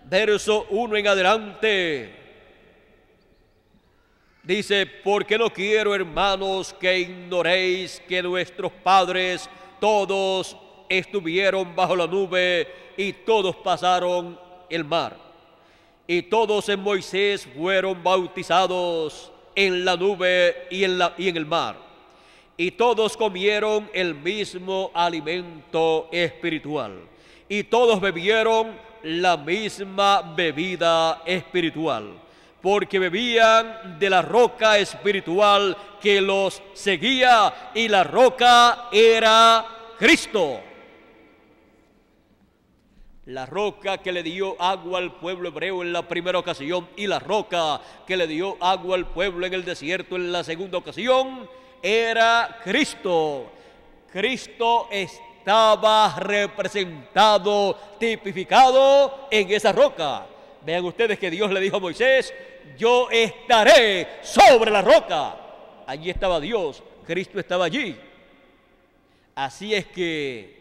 verso 1 en adelante, dice: porque no quiero, hermanos, que ignoréis que nuestros padres todos estuvieron bajo la nube y todos pasaron el mar. Y todos en Moisés fueron bautizados en la nube y en el mar. Y todos comieron el mismo alimento espiritual. Y todos bebieron la misma bebida espiritual, porque bebían de la roca espiritual que los seguía, y la roca era Cristo. La roca que le dio agua al pueblo hebreo en la primera ocasión y la roca que le dio agua al pueblo en el desierto en la segunda ocasión era Cristo. Cristo estaba representado, tipificado en esa roca. Vean ustedes que Dios le dijo a Moisés: yo estaré sobre la roca. Allí estaba Dios, Cristo estaba allí. Así es que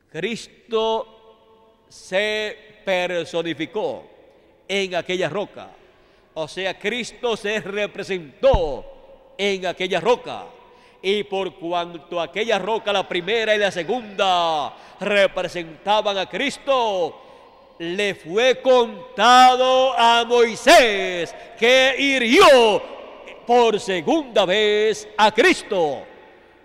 Cristo se personificó en aquella roca. O sea, Cristo se representó en aquella roca. Y por cuanto aquella roca, la primera y la segunda, representaban a Cristo, le fue contado a Moisés que hirió por segunda vez a Cristo.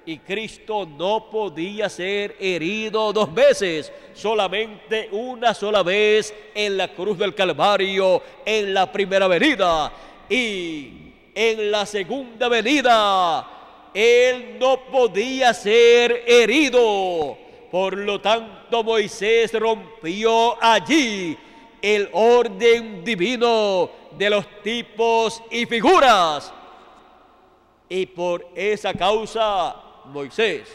Y Cristo no podía ser herido dos veces, solamente una sola vez en la cruz del Calvario, en la primera venida. Y en la segunda venida, Él no podía ser herido. Por lo tanto, Moisés rompió allí el orden divino de los tipos y figuras. Y por esa causa, Moisés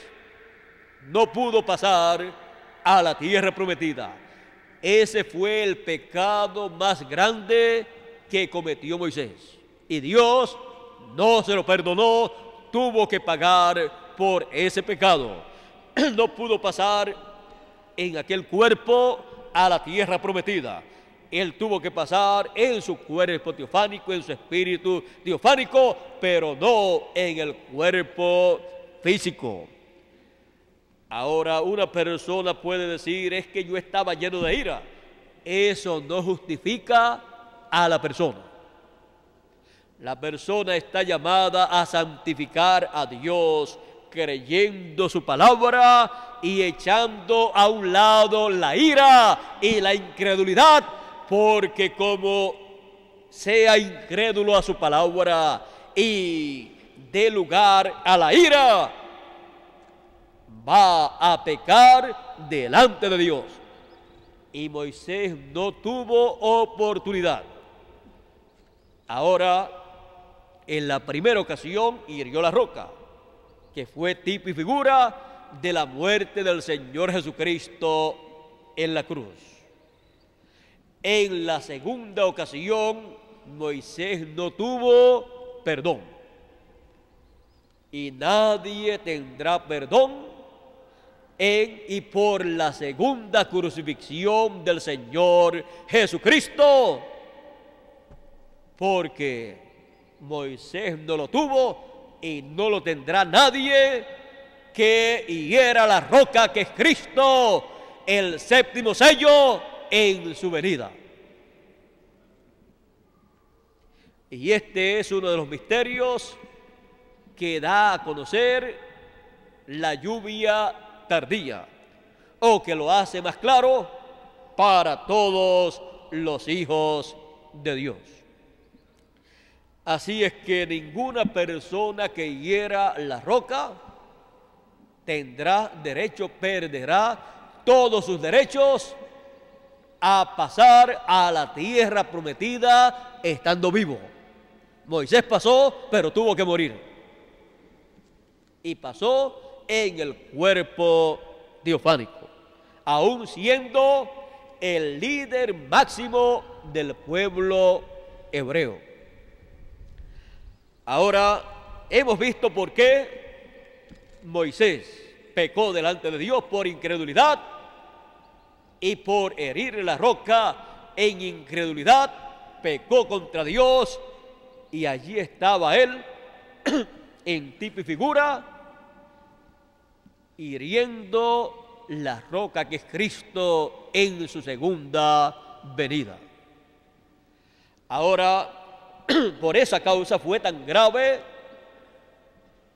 no pudo pasar a la tierra prometida. Ese fue el pecado más grande que cometió Moisés. Y Dios no se lo perdonó, tuvo que pagar por ese pecado. No pudo pasar en aquel cuerpo a la tierra prometida. Él tuvo que pasar en su cuerpo teofánico, en su espíritu teofánico, pero no en el cuerpo físico. Ahora, una persona puede decir: es que yo estaba lleno de ira. Eso no justifica a la persona. La persona está llamada a santificar a Dios, creyendo su palabra y echando a un lado la ira y la incredulidad, porque como sea incrédulo a su palabra y dé lugar a la ira, va a pecar delante de Dios. Y Moisés no tuvo oportunidad. Ahora, en la primera ocasión, hirió la roca, que fue tipo y figura de la muerte del Señor Jesucristo en la cruz. En la segunda ocasión, Moisés no tuvo perdón. Y nadie tendrá perdón en y por la segunda crucifixión del Señor Jesucristo, porque Moisés no lo tuvo y no lo tendrá nadie que hiera la roca que es Cristo, el séptimo sello en su venida. Y este es uno de los misterios que da a conocer la lluvia tardía, o que lo hace más claro para todos los hijos de Dios. Así es que ninguna persona que hiera la roca tendrá derecho, perderá todos sus derechos a pasar a la tierra prometida estando vivo. Moisés pasó, pero tuvo que morir. Y pasó en el cuerpo teofánico, aún siendo el líder máximo del pueblo hebreo. Ahora hemos visto por qué Moisés pecó delante de Dios por incredulidad y por herir la roca en incredulidad, pecó contra Dios y allí estaba él en tipo y figura hiriendo la roca que es Cristo en su segunda venida. Ahora, por esa causa fue tan grave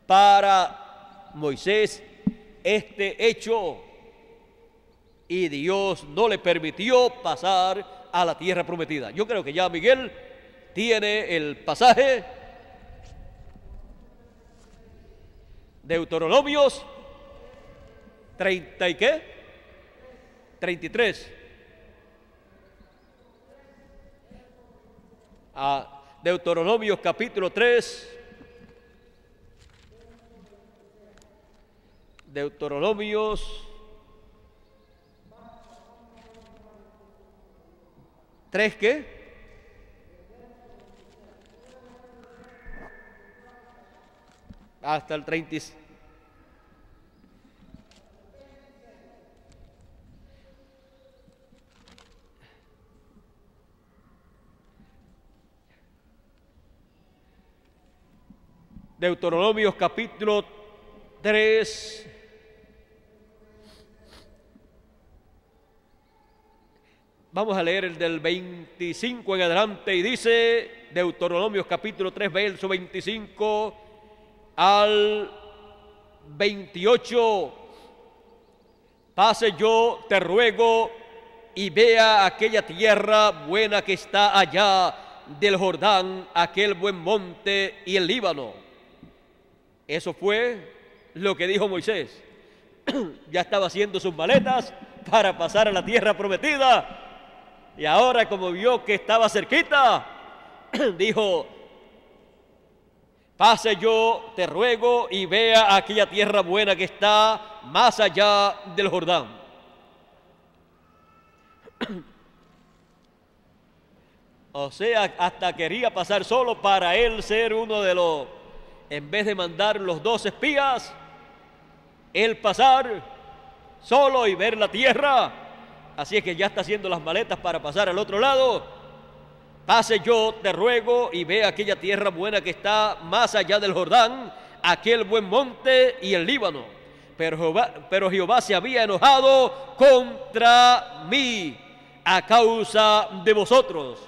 para Moisés este hecho y Dios no le permitió pasar a la tierra prometida. Yo creo que ya Miguel tiene el pasaje. Deuteronomios 30 y ¿qué? 33. Deuteronomios capítulo 3. Deuteronomios 3, ¿qué? Hasta el 30. Deuteronomios capítulo 3. Vamos a leer el del 25 en adelante y dice Deuteronomios capítulo 3, verso 25 al 28. Pase yo, te ruego, y vea aquella tierra buena que está allá del Jordán, aquel buen monte y el Líbano. Eso fue lo que dijo Moisés. Ya estaba haciendo sus maletas para pasar a la tierra prometida. Y ahora, como vio que estaba cerquita, dijo: pase yo, te ruego, y vea aquella tierra buena que está más allá del Jordán. O sea, hasta quería pasar solo para él ser uno de los, en vez de mandar los 2 espías, él pasar solo y ver la tierra. Así es que ya está haciendo las maletas para pasar al otro lado. Pase yo, te ruego, y ve aquella tierra buena que está más allá del Jordán, aquel buen monte y el Líbano. Pero Jehová se había enojado contra mí a causa de vosotros.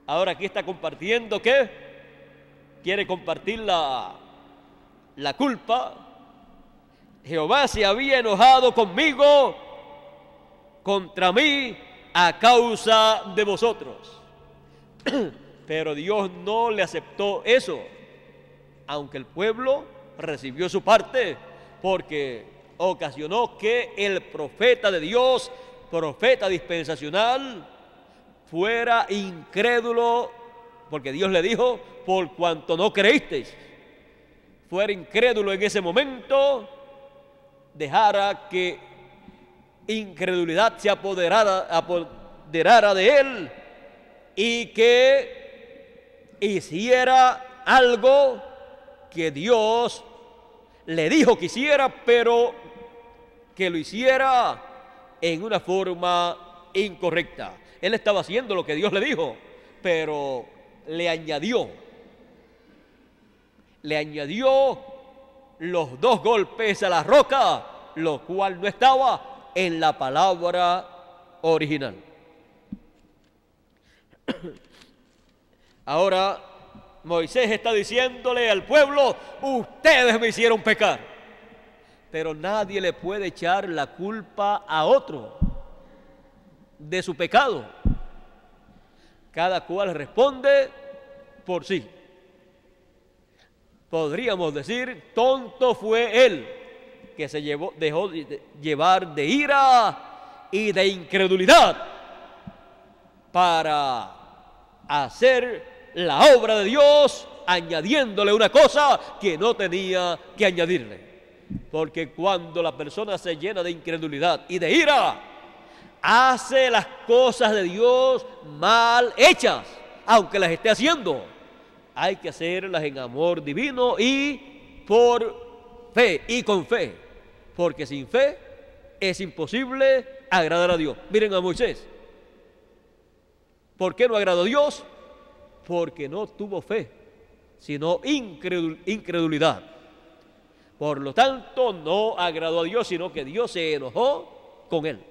Ahora aquí está compartiendo ¿qué? Quiere compartir la culpa. Jehová se había enojado conmigo, contra mí, a causa de vosotros. Pero Dios no le aceptó eso, aunque el pueblo recibió su parte, porque ocasionó que el profeta de Dios, profeta dispensacional, fuera incrédulo, porque Dios le dijo: por cuanto no creísteis. Fuera incrédulo en ese momento, dejara que incredulidad se apoderara de él y que hiciera algo que Dios le dijo que hiciera, pero que lo hiciera en una forma incorrecta. Él estaba haciendo lo que Dios le dijo, pero le añadió los 2 golpes a la roca, lo cual no estaba en la palabra original. Ahora, Moisés está diciéndole al pueblo: ustedes me hicieron pecar. Pero nadie le puede echar la culpa a otro de su pecado. Cada cual responde por sí. Podríamos decir: tonto fue él que se dejó llevar de ira y de incredulidad para hacer la obra de Dios, añadiéndole una cosa que no tenía que añadirle. Porque cuando la persona se llena de incredulidad y de ira, hace las cosas de Dios mal hechas, aunque las esté haciendo. Hay que hacerlas en amor divino y por fe y con fe, porque sin fe es imposible agradar a Dios. Miren a Moisés. ¿Por qué no agradó a Dios? Porque no tuvo fe, sino incredulidad. Por lo tanto, no agradó a Dios, sino que Dios se enojó con él.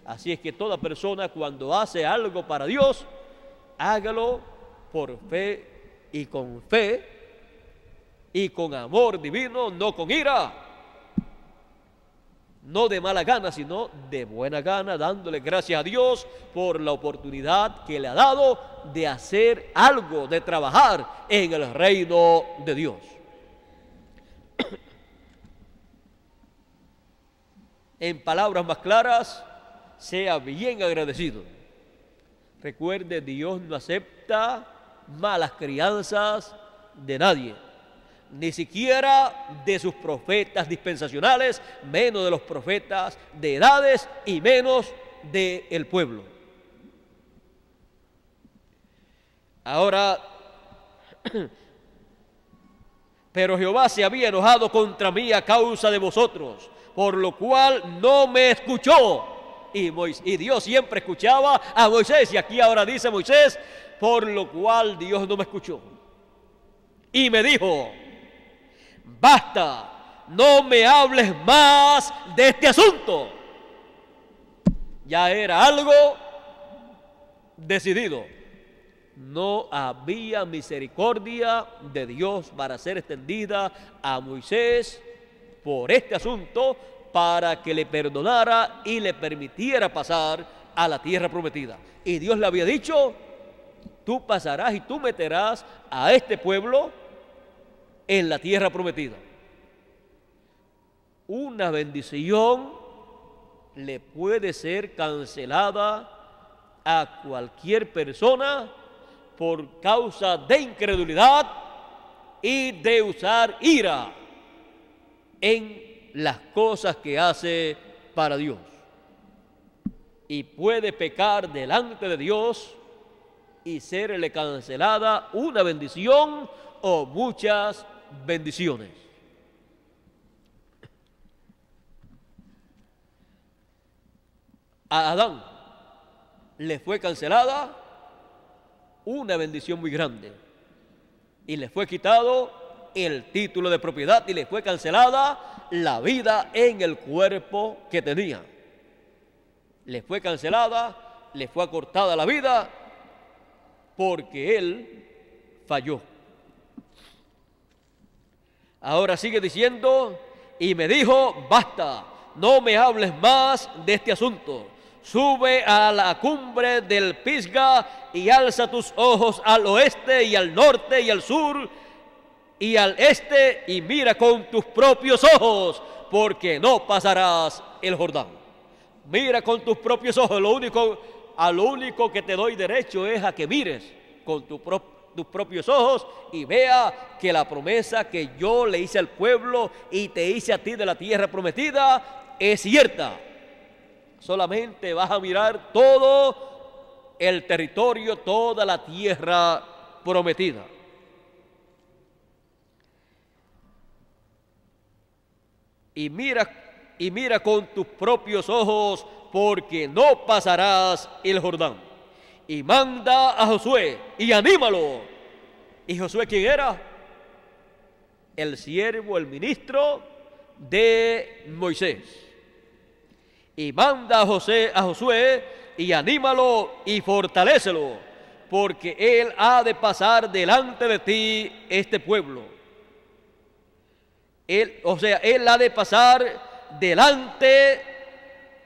Así es que toda persona, cuando hace algo para Dios, hágalo por fe y con amor divino, no con ira, no de mala gana, sino de buena gana, dándole gracias a Dios por la oportunidad que le ha dado de hacer algo, de trabajar en el reino de Dios. En palabras más claras, sea bien agradecido. Recuerde, Dios no acepta malas crianzas de nadie, ni siquiera de sus profetas dispensacionales, menos de los profetas de edades y menos del pueblo. Ahora, pero Jehová se había enojado contra mí a causa de vosotros, por lo cual no me escuchó. Y Dios siempre escuchaba a Moisés, y aquí ahora dice Moisés: por lo cual Dios no me escuchó. Y me dijo: basta, no me hables más de este asunto. Ya era algo decidido. No había misericordia de Dios para ser extendida a Moisés por este asunto, para que le perdonara y le permitiera pasar a la tierra prometida. Y Dios le había dicho: tú pasarás y tú meterás a este pueblo en la tierra prometida. Una bendición le puede ser cancelada a cualquier persona por causa de incredulidad y de usar ira en las cosas que hace para Dios. Y puede pecar delante de Dios y serle cancelada una bendición o muchas bendiciones. A Adán le fue cancelada una bendición muy grande y le fue quitado el título de propiedad y le fue cancelada la vida en el cuerpo que tenía. Le fue cancelada, le fue acortada la vida porque él falló. Ahora sigue diciendo: y me dijo: basta, no me hables más de este asunto. Sube a la cumbre del Pisga y alza tus ojos al oeste y al norte y al sur y al este y mira con tus propios ojos, porque no pasarás el Jordán. Mira con tus propios ojos. A lo único que te doy derecho es a que mires con tus propios ojos y vea que la promesa que yo le hice al pueblo y te hice a ti de la tierra prometida es cierta. Solamente vas a mirar todo el territorio, toda la tierra prometida. Y mira con tus propios ojos, porque no pasarás el Jordán. Y manda a Josué y anímalo. ¿Y Josué quién era? El siervo, el ministro de Moisés. Y manda a Josué y anímalo y fortalécelo porque Él ha de pasar delante de ti este pueblo. Él ha de pasar delante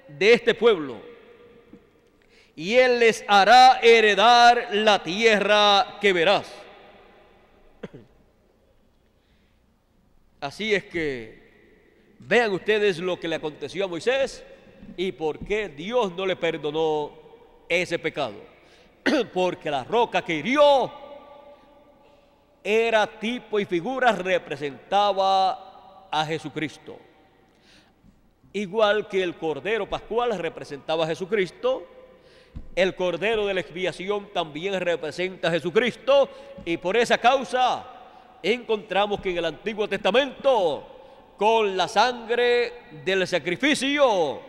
de este pueblo, y Él les hará heredar la tierra que verás. Así es que vean ustedes lo que le aconteció a Moisés y por qué Dios no le perdonó ese pecado. Porque la roca que hirió era tipo y figura, representaba a Jesucristo. Igual que el Cordero Pascual representaba a Jesucristo, el Cordero de la expiación también representa a Jesucristo, y por esa causa encontramos que en el Antiguo Testamento, con la sangre del sacrificio,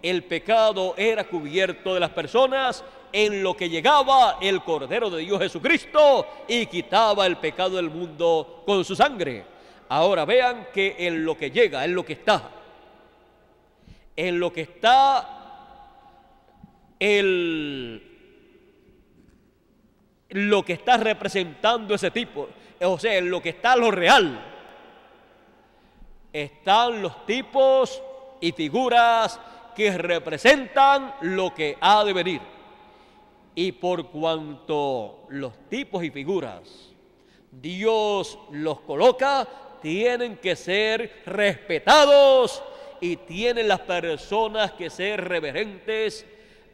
el pecado era cubierto de las personas, en lo que llegaba el Cordero de Dios Jesucristo y quitaba el pecado del mundo con su sangre. Ahora vean que en lo que llega, en lo que está lo que está representando ese tipo, o sea, en lo que está lo real, están los tipos y figuras que representan lo que ha de venir. Y por cuanto los tipos y figuras Dios los coloca, tienen que ser respetados y tienen las personas que ser reverentes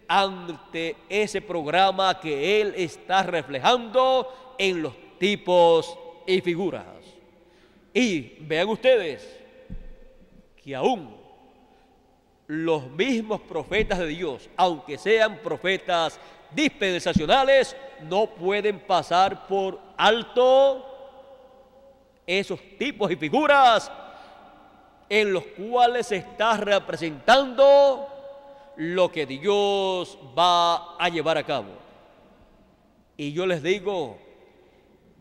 ante ese programa que Él está reflejando en los tipos y figuras. Y vean ustedes que aún los mismos profetas de Dios, aunque sean profetas dispensacionales, no pueden pasar por alto esos tipos y figuras en los cuales se está representando lo que Dios va a llevar a cabo. Y yo les digo,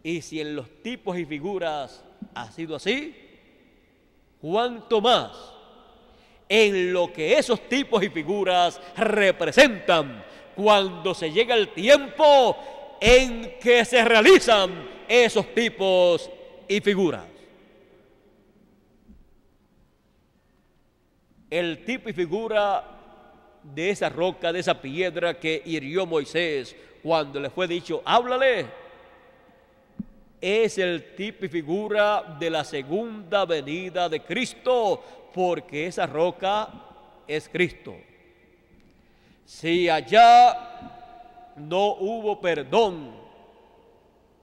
y si en los tipos y figuras ha sido así, ¿cuánto más en lo que esos tipos y figuras representan cuando se llega el tiempo en que se realizan esos tipos y figuras? El tipo y figura de esa roca, de esa piedra que hirió Moisés cuando le fue dicho, háblale, es el tipo y figura de la segunda venida de Cristo, porque esa roca es Cristo. Si allá no hubo perdón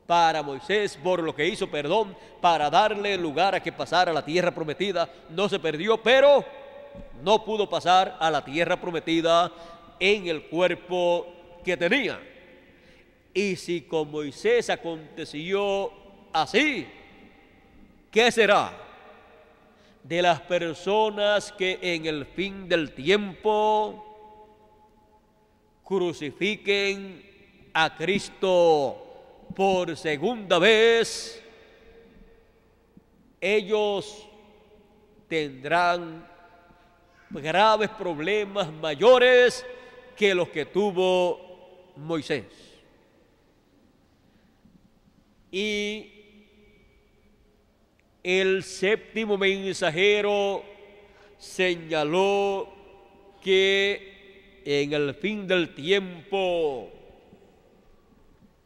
para Moisés por lo que hizo, perdón para darle lugar a que pasara a la tierra prometida, no se perdió, pero no pudo pasar a la tierra prometida en el cuerpo que tenía. Y si con Moisés aconteció así, ¿qué será de las personas que en el fin del tiempo crucifiquen a Cristo por segunda vez? Ellos tendrán graves problemas mayores que los que tuvo Moisés. Y el séptimo mensajero señaló que en el fin del tiempo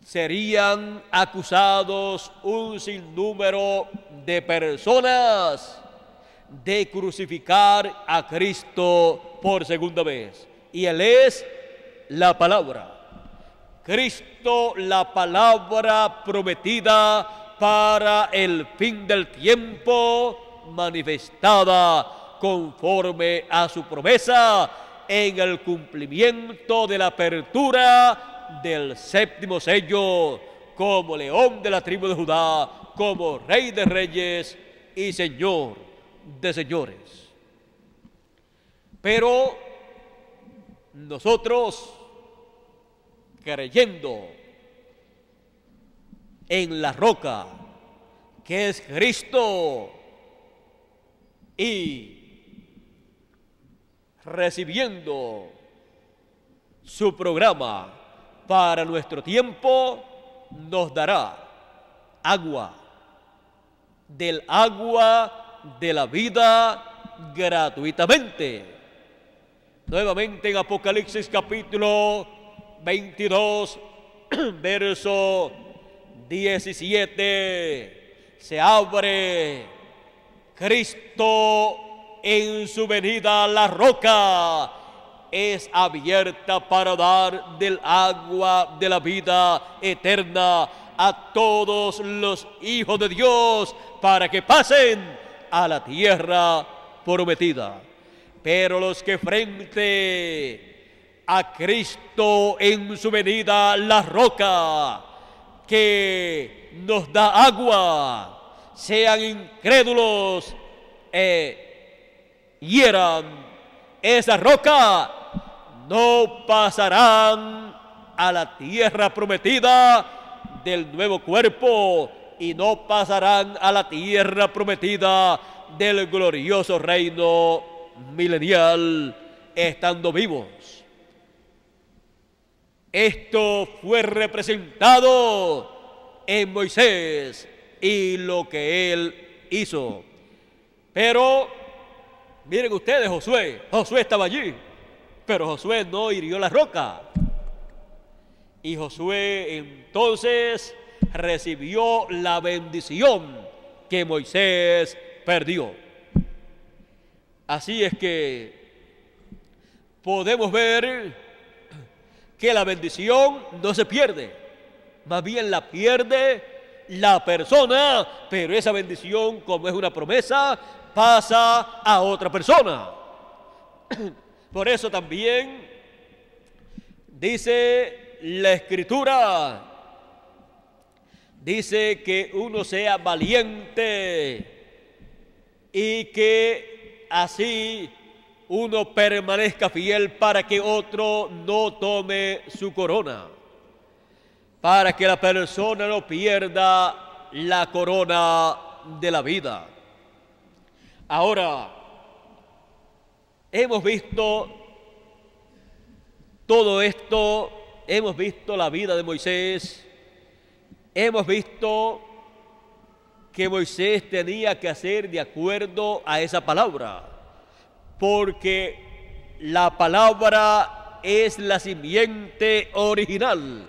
serían acusados un sinnúmero de personas de crucificar a Cristo por segunda vez. Y Él es la palabra. Cristo, la palabra prometida para el fin del tiempo, manifestada conforme a su promesa en el cumplimiento de la apertura del séptimo sello, como león de la tribu de Judá, como rey de reyes y señor de señores. Pero nosotros, creyendo en la roca que es Cristo y recibiendo su programa para nuestro tiempo, nos dará agua, del agua de la vida gratuitamente. Nuevamente en Apocalipsis capítulo 22, verso 17, se abre Cristo en su venida, la roca es abierta para dar del agua de la vida eterna a todos los hijos de Dios para que pasen a la tierra prometida. Pero los que frente a Cristo en su venida, la roca que nos da agua, sean incrédulos hieran esa roca, no pasarán a la tierra prometida del nuevo cuerpo y no pasarán a la tierra prometida del glorioso reino milenial estando vivos. Esto fue representado en Moisés y lo que él hizo. Pero miren ustedes, Josué estaba allí, pero Josué no hirió la roca. Y Josué entonces recibió la bendición que Moisés perdió. Así es que podemos ver que la bendición no se pierde, más bien la pierde la persona, pero esa bendición, como es una promesa, pasa a otra persona. Por eso también dice la Escritura, dice que uno sea valiente y que así uno permanezca fiel para que otro no tome su corona, para que la persona no pierda la corona de la vida. Ahora, hemos visto todo esto, hemos visto la vida de Moisés, hemos visto que Moisés tenía que hacer de acuerdo a esa palabra, porque la palabra es la simiente original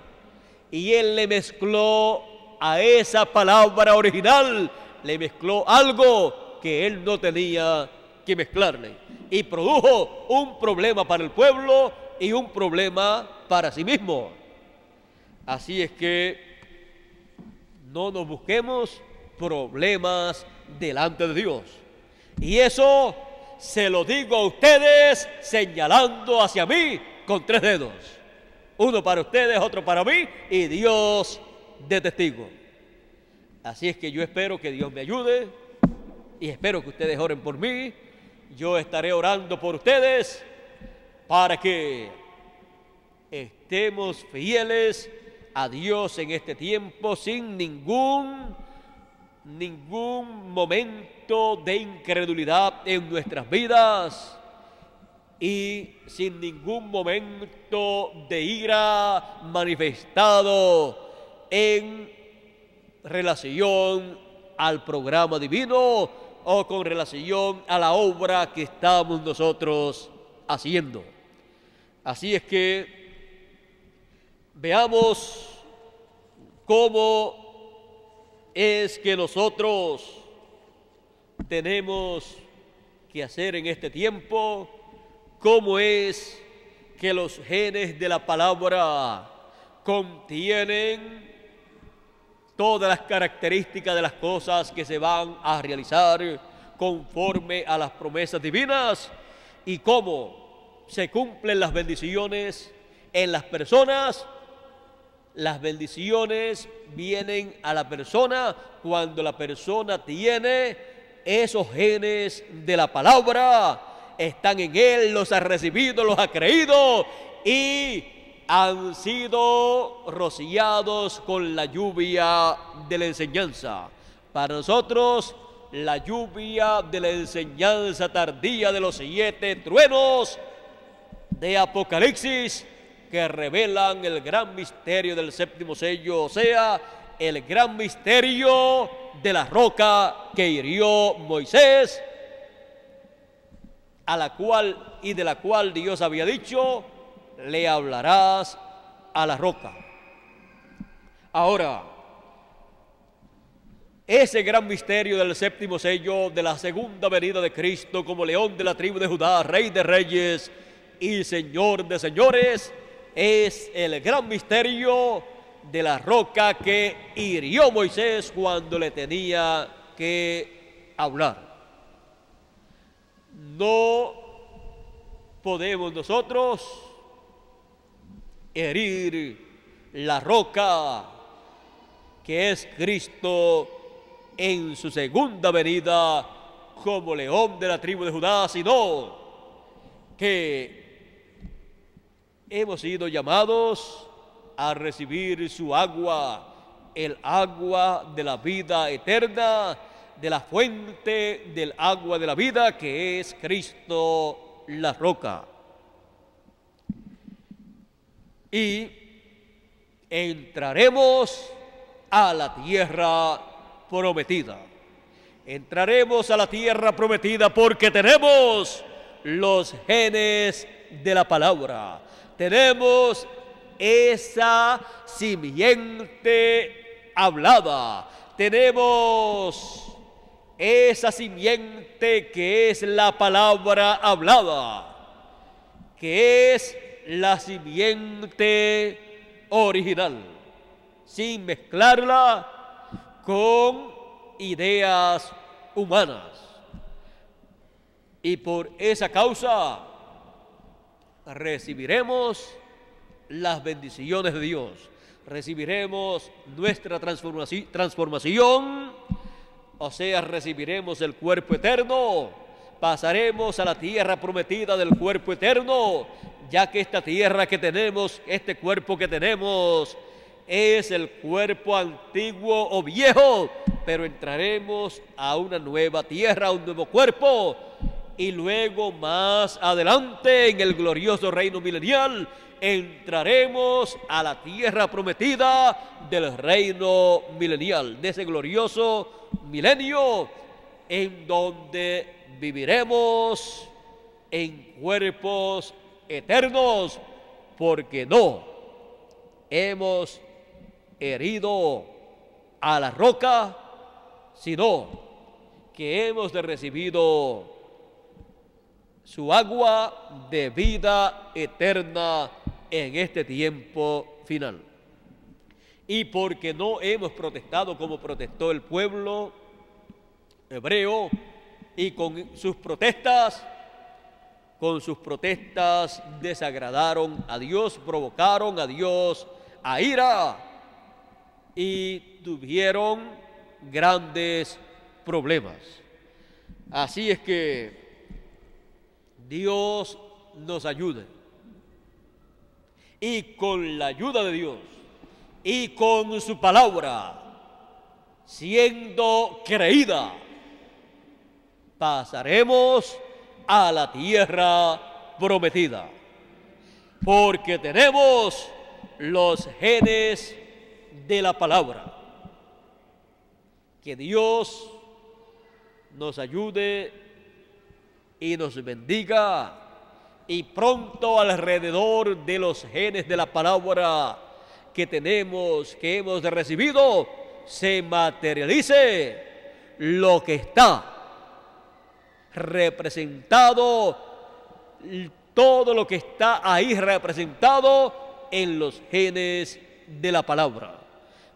y él le mezcló a esa palabra original, le mezcló algo que él no tenía que mezclarle y produjo un problema para el pueblo y un problema para sí mismo. Así es que no nos busquemos problemas delante de Dios. Y eso se lo digo a ustedes señalando hacia mí con 3 dedos. Uno para ustedes, otro para mí y Dios de testigo. Así es que yo espero que Dios me ayude y espero que ustedes oren por mí. Yo estaré orando por ustedes para que estemos fieles a Dios en este tiempo sin ningún momento de incredulidad en nuestras vidas y sin ningún momento de ira manifestado en relación al programa divino o con relación a la obra que estamos nosotros haciendo. Así es que veamos cómo es que nosotros tenemos que hacer en este tiempo, cómo es que los genes de la palabra contienen todas las características de las cosas que se van a realizar conforme a las promesas divinas y cómo se cumplen las bendiciones en las personas. Las bendiciones vienen a la persona cuando la persona tiene esos genes de la palabra, están en él, los ha recibido, los ha creído y han sido rociados con la lluvia de la enseñanza. Para nosotros, la lluvia de la enseñanza tardía de los 7 truenos de Apocalipsis que revelan el gran misterio del séptimo sello, o sea, el gran misterio de la roca que hirió Moisés, de la cual Dios había dicho: le hablarás a la roca. Ahora, ese gran misterio del séptimo sello, de la segunda venida de Cristo como león de la tribu de Judá, rey de reyes y señor de señores, es el gran misterio de la roca que hirió Moisés cuando le tenía que hablar. No podemos nosotros herir la roca que es Cristo en su segunda venida como león de la tribu de Judá, sino que hemos sido llamados a recibir su agua, el agua de la vida eterna, de la fuente del agua de la vida, que es Cristo la roca. Y entraremos a la tierra prometida. Entraremos a la tierra prometida porque tenemos los genes de la palabra. Tenemos esa simiente hablada. Tenemos esa simiente que es la palabra hablada, que es la simiente original, sin mezclarla con ideas humanas. Y por esa causa recibiremos las bendiciones de Dios, recibiremos nuestra transformación, o sea, recibiremos el cuerpo eterno, pasaremos a la tierra prometida del cuerpo eterno, ya que esta tierra que tenemos, este cuerpo que tenemos, es el cuerpo antiguo o viejo, pero entraremos a una nueva tierra, a un nuevo cuerpo, y luego más adelante en el glorioso reino milenial entraremos a la tierra prometida del reino milenial, de ese glorioso milenio en donde viviremos en cuerpos eternos, porque no hemos herido a la roca, sino que hemos recibido su agua de vida eterna en este tiempo final. Y porque no hemos protestado como protestó el pueblo hebreo, y con sus protestas desagradaron a Dios, provocaron a Dios a ira y tuvieron grandes problemas. Así es que Dios nos ayude, y con la ayuda de Dios y con su palabra siendo creída, pasaremos a la tierra prometida, porque tenemos los genes de la palabra. Que Dios nos ayude y nos bendiga, y pronto alrededor de los genes de la palabra que tenemos, que hemos recibido, se materialice lo que está representado, todo lo que está ahí representado en los genes de la palabra,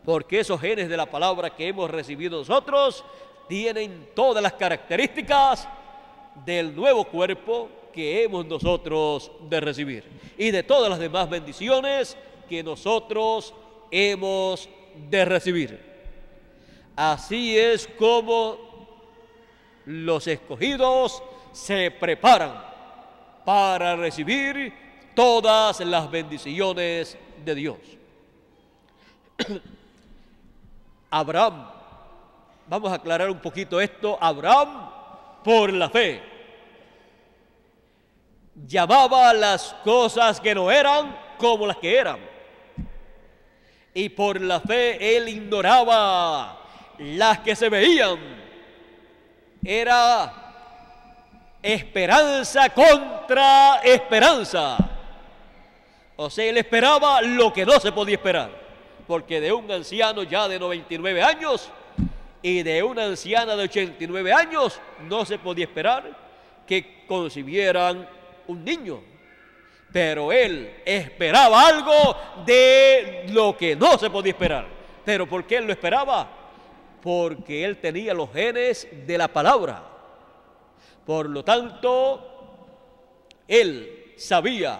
porque esos genes de la palabra que hemos recibido nosotros tienen todas las características del nuevo cuerpo que hemos nosotros de recibir, y de todas las demás bendiciones que nosotros hemos de recibir. Así es como los escogidos se preparan para recibir todas las bendiciones de Dios. Abraham, vamos a aclarar un poquito esto. Abraham, por la fe, llamaba las cosas que no eran como las que eran. Y por la fe él ignoraba las que se veían. Era esperanza contra esperanza. O sea, él esperaba lo que no se podía esperar. Porque de un anciano ya de 99 años y de una anciana de 89 años no se podía esperar que concibieran un niño. Pero él esperaba algo de lo que no se podía esperar. ¿Pero por qué él lo esperaba? Porque él tenía los genes de la palabra. Por lo tanto, él sabía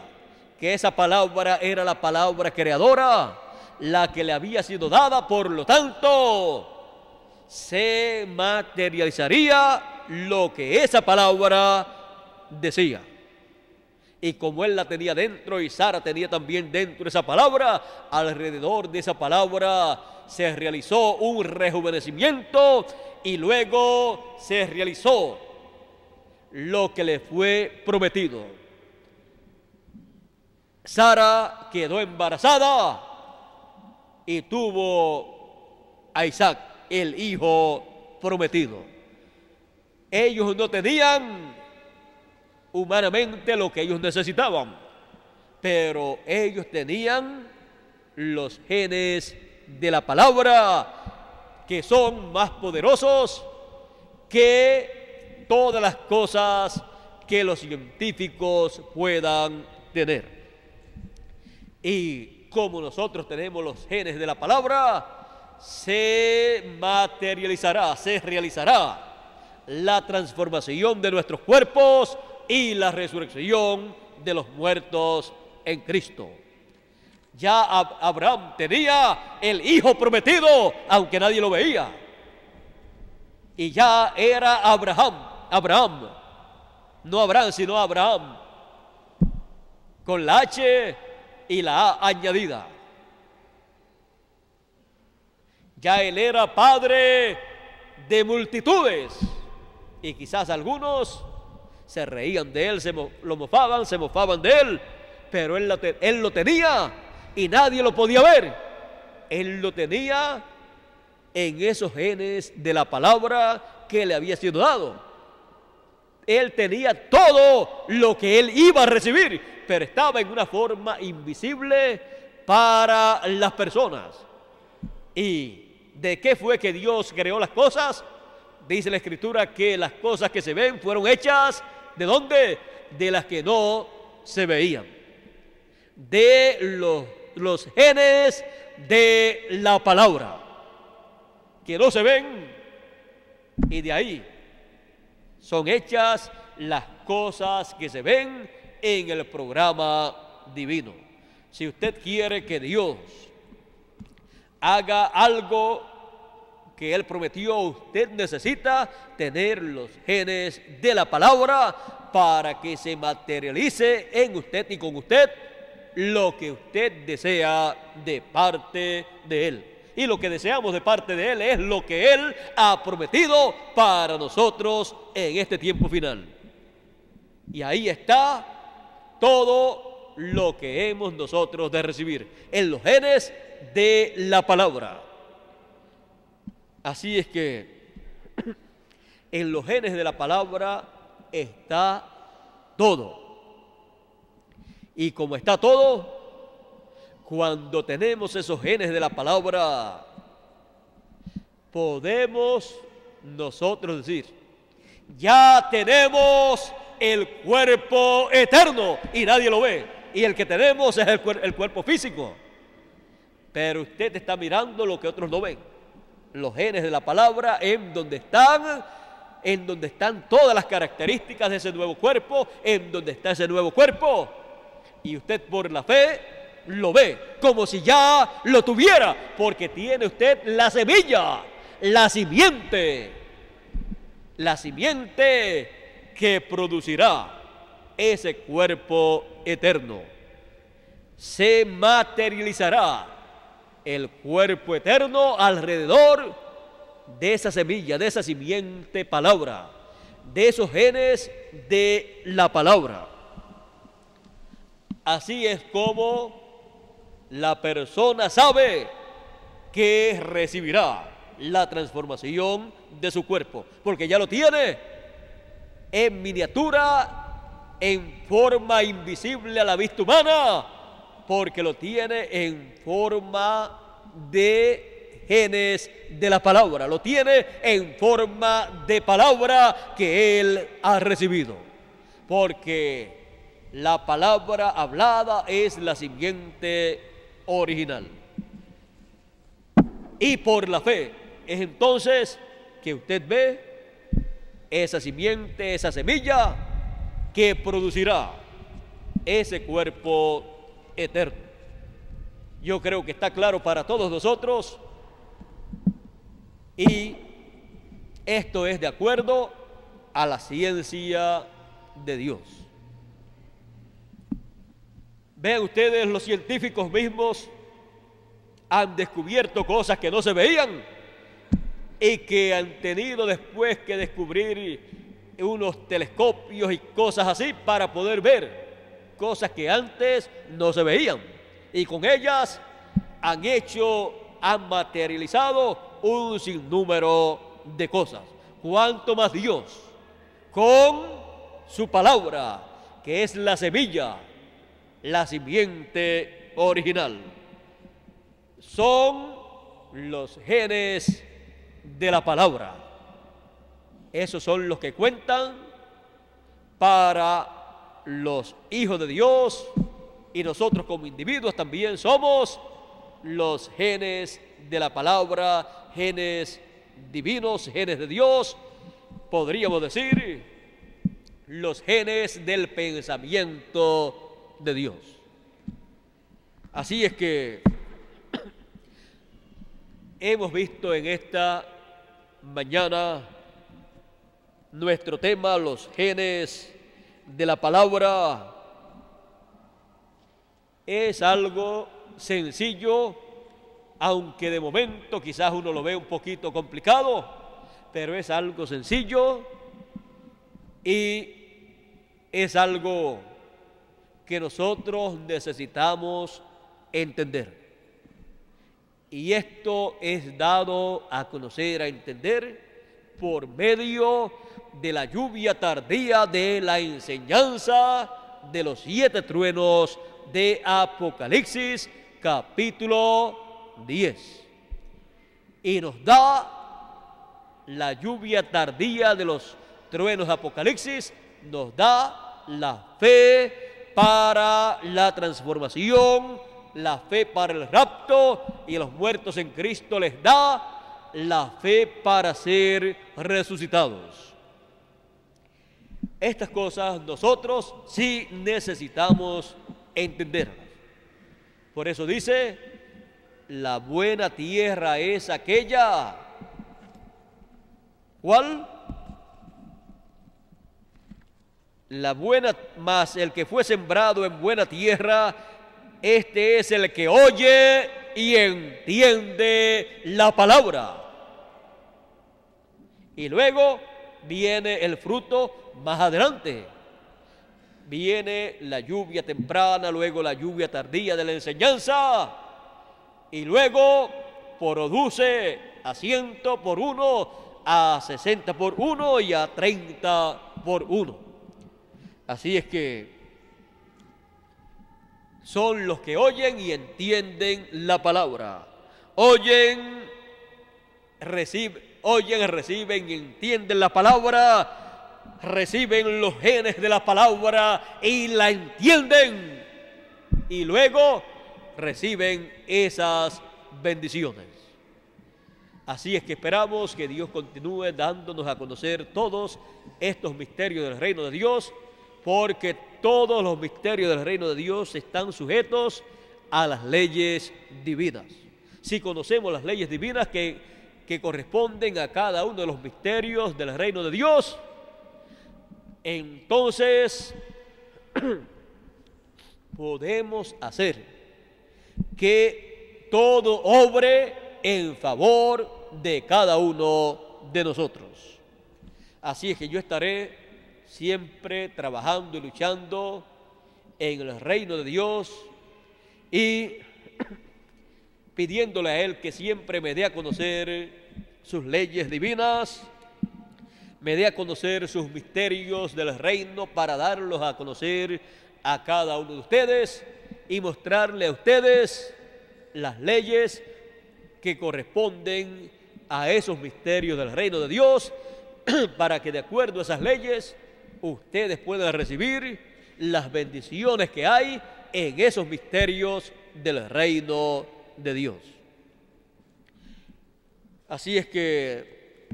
que esa palabra era la palabra creadora, la que le había sido dada. Por lo tanto, se materializaría lo que esa palabra decía. Y como él la tenía dentro y Sara tenía también dentro esa palabra, alrededor de esa palabra se realizó un rejuvenecimiento y luego se realizó lo que le fue prometido. Sara quedó embarazada y tuvo a Isaac, el hijo prometido. Ellos no tenían humanamente lo que ellos necesitaban, pero ellos tenían los genes de la palabra, que son más poderosos que todas las cosas que los científicos puedan tener. Y como nosotros tenemos los genes de la palabra, se materializará, se realizará la transformación de nuestros cuerpos y la resurrección de los muertos en Cristo. Ya Abraham tenía el hijo prometido, aunque nadie lo veía. Y ya era Abraham, no Abraham, sino Abraham, con la H y la A añadida. Ya él era padre de multitudes, y quizás algunos se reían de él, se mofaban de él, pero él lo tenía y nadie lo podía ver. Él lo tenía en esos genes de la palabra que le había sido dado. Él tenía todo lo que él iba a recibir, pero estaba en una forma invisible para las personas. ¿Y de qué fue que Dios creó las cosas? Dice la Escritura que las cosas que se ven fueron hechas, ¿de dónde? De las que no se veían. De los genes de la palabra, que no se ven, y de ahí son hechas las cosas que se ven en el programa divino. Si usted quiere que Dios haga algo que Él prometió, usted necesita tener los genes de la palabra para que se materialice en usted y con usted lo que usted desea de parte de Él. Y lo que deseamos de parte de Él es lo que Él ha prometido para nosotros en este tiempo final. Y ahí está todo lo que hemos nosotros de recibir, en los genes de la palabra. Así es que en los genes de la palabra está todo. Y como está todo, cuando tenemos esos genes de la palabra, podemos nosotros decir, ya tenemos el cuerpo eterno, y nadie lo ve, y el que tenemos es el cuerpo físico. Pero usted está mirando lo que otros no ven, los genes de la palabra, en donde están todas las características de ese nuevo cuerpo, en donde está ese nuevo cuerpo, y usted por la fe lo ve como si ya lo tuviera, porque tiene usted la semilla, la simiente que producirá ese cuerpo eterno. Se materializará el cuerpo eterno alrededor de esa semilla, de esa simiente palabra, de esos genes de la palabra. Así es como la persona sabe que recibirá la transformación de su cuerpo, porque ya lo tiene en miniatura, en forma invisible a la vista humana, porque lo tiene en forma de genes de la palabra, lo tiene en forma de palabra que él ha recibido, porque la palabra hablada es la simiente original. Y por la fe es entonces que usted ve esa simiente, esa semilla que producirá ese cuerpo eterno. Yo creo que está claro para todos nosotros, y esto es de acuerdo a la ciencia de Dios. Vean ustedes, los científicos mismos han descubierto cosas que no se veían y que han tenido después que descubrir unos telescopios y cosas así para poder ver cosas que antes no se veían, y con ellas han materializado un sinnúmero de cosas. Cuanto más Dios, con su palabra, que es la semilla, la simiente original, son los genes de la palabra. Esos son los que cuentan para los hijos de Dios, y nosotros como individuos también somos los genes de la palabra, genes divinos, genes de Dios, podríamos decir los genes del pensamiento de Dios. Así es que hemos visto en esta mañana nuestro tema, los genes de la palabra. Es algo sencillo, aunque de momento quizás uno lo ve un poquito complicado, pero es algo sencillo y es algo que nosotros necesitamos entender. Y esto es dado a conocer, a entender, por medio de la lluvia tardía de la enseñanza de los 7 truenos de Apocalipsis, capítulo 10. Y nos da la lluvia tardía de los truenos de Apocalipsis, nos da la fe para la transformación, la fe para el rapto, y a los muertos en Cristo les da la fe para ser resucitados. Estas cosas nosotros sí necesitamos entenderlas. Por eso dice, la buena tierra es aquella. ¿Cuál? La buena, más el que fue sembrado en buena tierra, este es el que oye y entiende la palabra. Y luego viene el fruto más adelante. Viene la lluvia temprana, luego la lluvia tardía de la enseñanza, y luego produce a 100 por 1, a 60 por 1 y a 30 por 1. Así es que son los que oyen y entienden la palabra. Oyen, reciben y entienden la palabra, reciben los genes de la palabra y la entienden, y luego reciben esas bendiciones. Así es que esperamos que Dios continúe dándonos a conocer todos estos misterios del reino de Dios, porque todos los misterios del reino de Dios están sujetos a las leyes divinas. Si conocemos las leyes divinas que corresponden a cada uno de los misterios del reino de Dios, entonces podemos hacer que todo obre en favor de cada uno de nosotros. Así es que yo estaré siempre trabajando y luchando en el reino de Dios, y pidiéndole a Él que siempre me dé a conocer sus leyes divinas, me dé a conocer sus misterios del reino para darlos a conocer a cada uno de ustedes y mostrarle a ustedes las leyes que corresponden a esos misterios del reino de Dios, para que de acuerdo a esas leyes ustedes puedan recibir las bendiciones que hay en esos misterios del reino de Dios. Así es que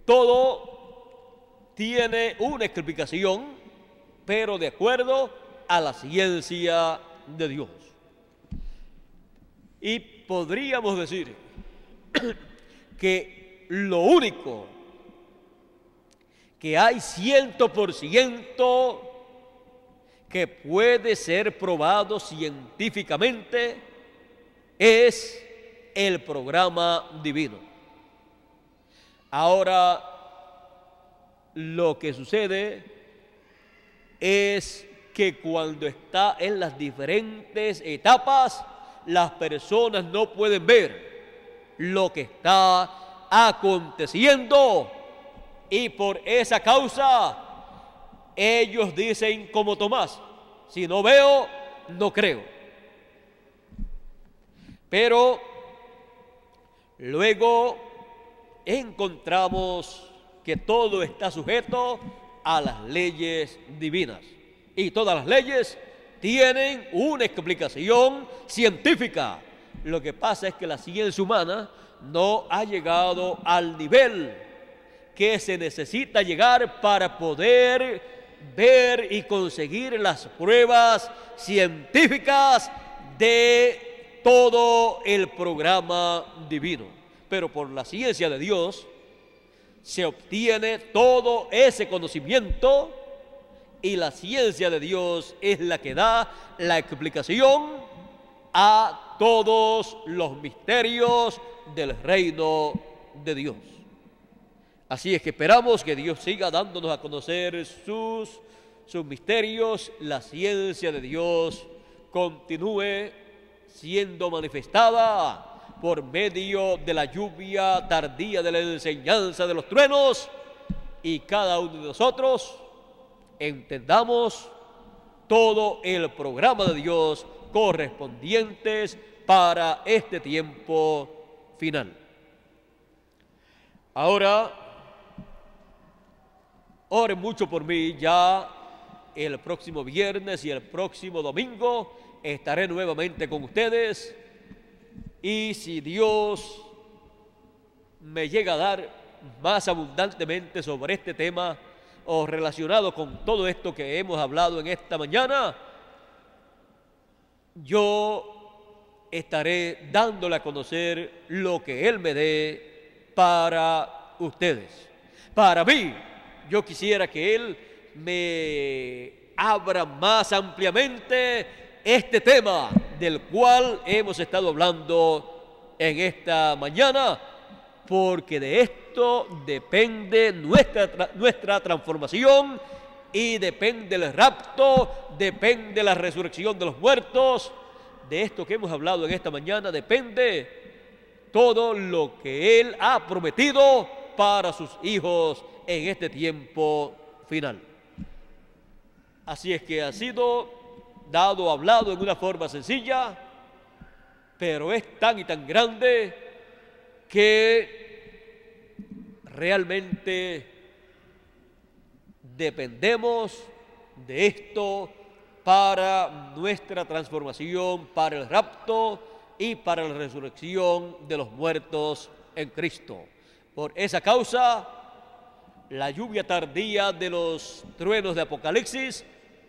todo tiene una explicación, pero de acuerdo a la ciencia de Dios. Y podríamos decir que lo único que hay 100% que puede ser probado científicamente es el programa divino. Ahora, lo que sucede es que cuando está en las diferentes etapas, las personas no pueden ver lo que está aconteciendo, y por esa causa ellos dicen como Tomás: si no veo, no creo. Pero luego encontramos que todo está sujeto a las leyes divinas, y todas las leyes tienen una explicación científica. Lo que pasa es que la ciencia humana no ha llegado al nivel que se necesita llegar para poder ver y conseguir las pruebas científicas de todo el programa divino. Pero por la ciencia de Dios se obtiene todo ese conocimiento, y la ciencia de Dios es la que da la explicación a todos los misterios del reino de Dios. Así es que esperamos que Dios siga dándonos a conocer sus misterios, la ciencia de Dios continúe siendo manifestada por medio de la lluvia tardía de la enseñanza de los truenos, y cada uno de nosotros entendamos todo el programa de Dios correspondientes para este tiempo final. Ahora, oren mucho por mí. Ya el próximo viernes y el próximo domingo estaré nuevamente con ustedes, y si Dios me llega a dar más abundantemente sobre este tema o relacionado con todo esto que hemos hablado en esta mañana, yo estaré dándole a conocer lo que Él me dé para ustedes. Para mí, yo quisiera que Él me abra más ampliamente este tema del cual hemos estado hablando en esta mañana, porque de esto depende nuestra transformación, y depende el rapto, depende la resurrección de los muertos. De esto que hemos hablado en esta mañana depende todo lo que Él ha prometido para sus hijos en este tiempo final. Así es que ha sido hablado en una forma sencilla, pero es tan y tan grande que realmente dependemos de esto para nuestra transformación, para el rapto y para la resurrección de los muertos en Cristo. Por esa causa, la lluvia tardía de los truenos de Apocalipsis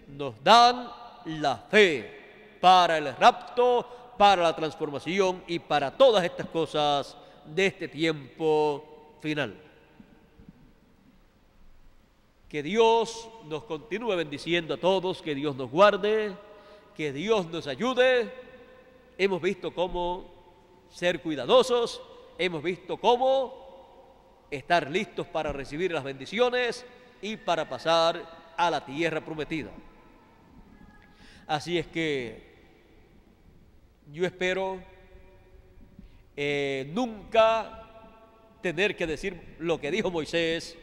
nos dan la fe para el rapto, para la transformación y para todas estas cosas de este tiempo final. Que Dios nos continúe bendiciendo a todos, que Dios nos guarde, que Dios nos ayude. Hemos visto cómo ser cuidadosos, hemos visto cómo estar listos para recibir las bendiciones y para pasar a la tierra prometida. Así es que Yo espero nunca tener que decir lo que dijo Moisés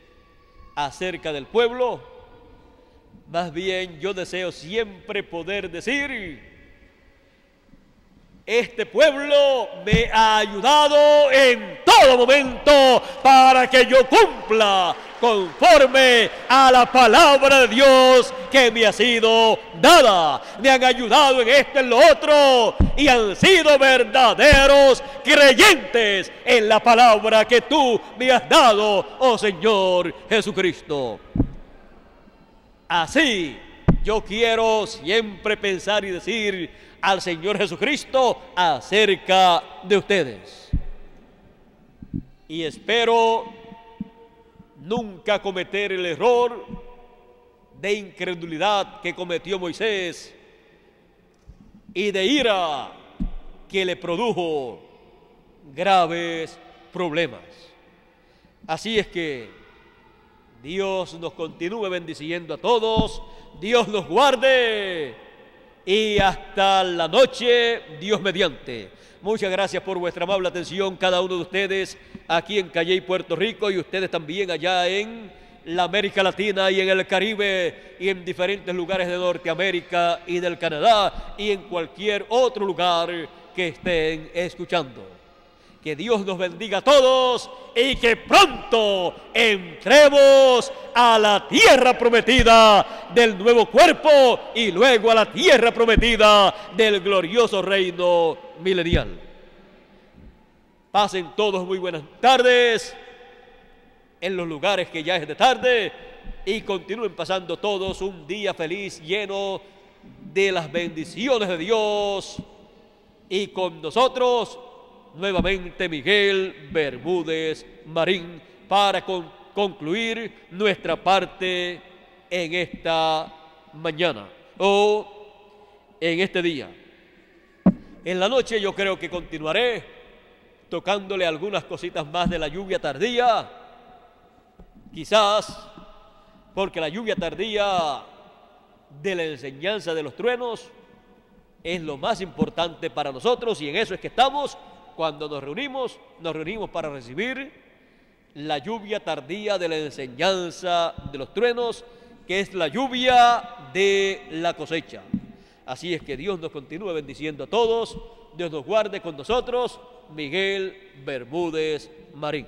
acerca del pueblo. Más bien yo deseo siempre poder decir: este pueblo me ha ayudado en todo momento para que yo cumpla conforme a la palabra de Dios que me ha sido dada. Me han ayudado en esto, en lo otro, y han sido verdaderos creyentes en la palabra que tú me has dado, oh Señor Jesucristo. Así yo quiero siempre pensar y decir al Señor Jesucristo acerca de ustedes. Y espero nunca cometer el error de incredulidad que cometió Moisés y de ira que le produjo graves problemas. Así es que Dios nos continúe bendiciendo a todos, Dios nos guarde y hasta la noche, Dios mediante. Muchas gracias por vuestra amable atención, cada uno de ustedes aquí en Calley, Puerto Rico, y ustedes también allá en la América Latina y en el Caribe y en diferentes lugares de Norteamérica y del Canadá y en cualquier otro lugar que estén escuchando. Que Dios nos bendiga a todos y que pronto entremos a la tierra prometida del nuevo cuerpo y luego a la tierra prometida del glorioso reino milenial. Pasen todos muy buenas tardes en los lugares que ya es de tarde y continúen pasando todos un día feliz lleno de las bendiciones de Dios. Y con nosotros nuevamente Miguel Bermúdez Marín para concluir nuestra parte en esta mañana o en este día. En la noche yo creo que continuaré tocándole algunas cositas más de la lluvia tardía, quizás porque la lluvia tardía de la enseñanza de los truenos es lo más importante para nosotros, y en eso es que estamos. Cuando nos reunimos para recibir la lluvia tardía de la enseñanza de los truenos, que es la lluvia de la cosecha. Así es que Dios nos continúe bendiciendo a todos, Dios nos guarde con nosotros. Miguel Bermúdez Marín.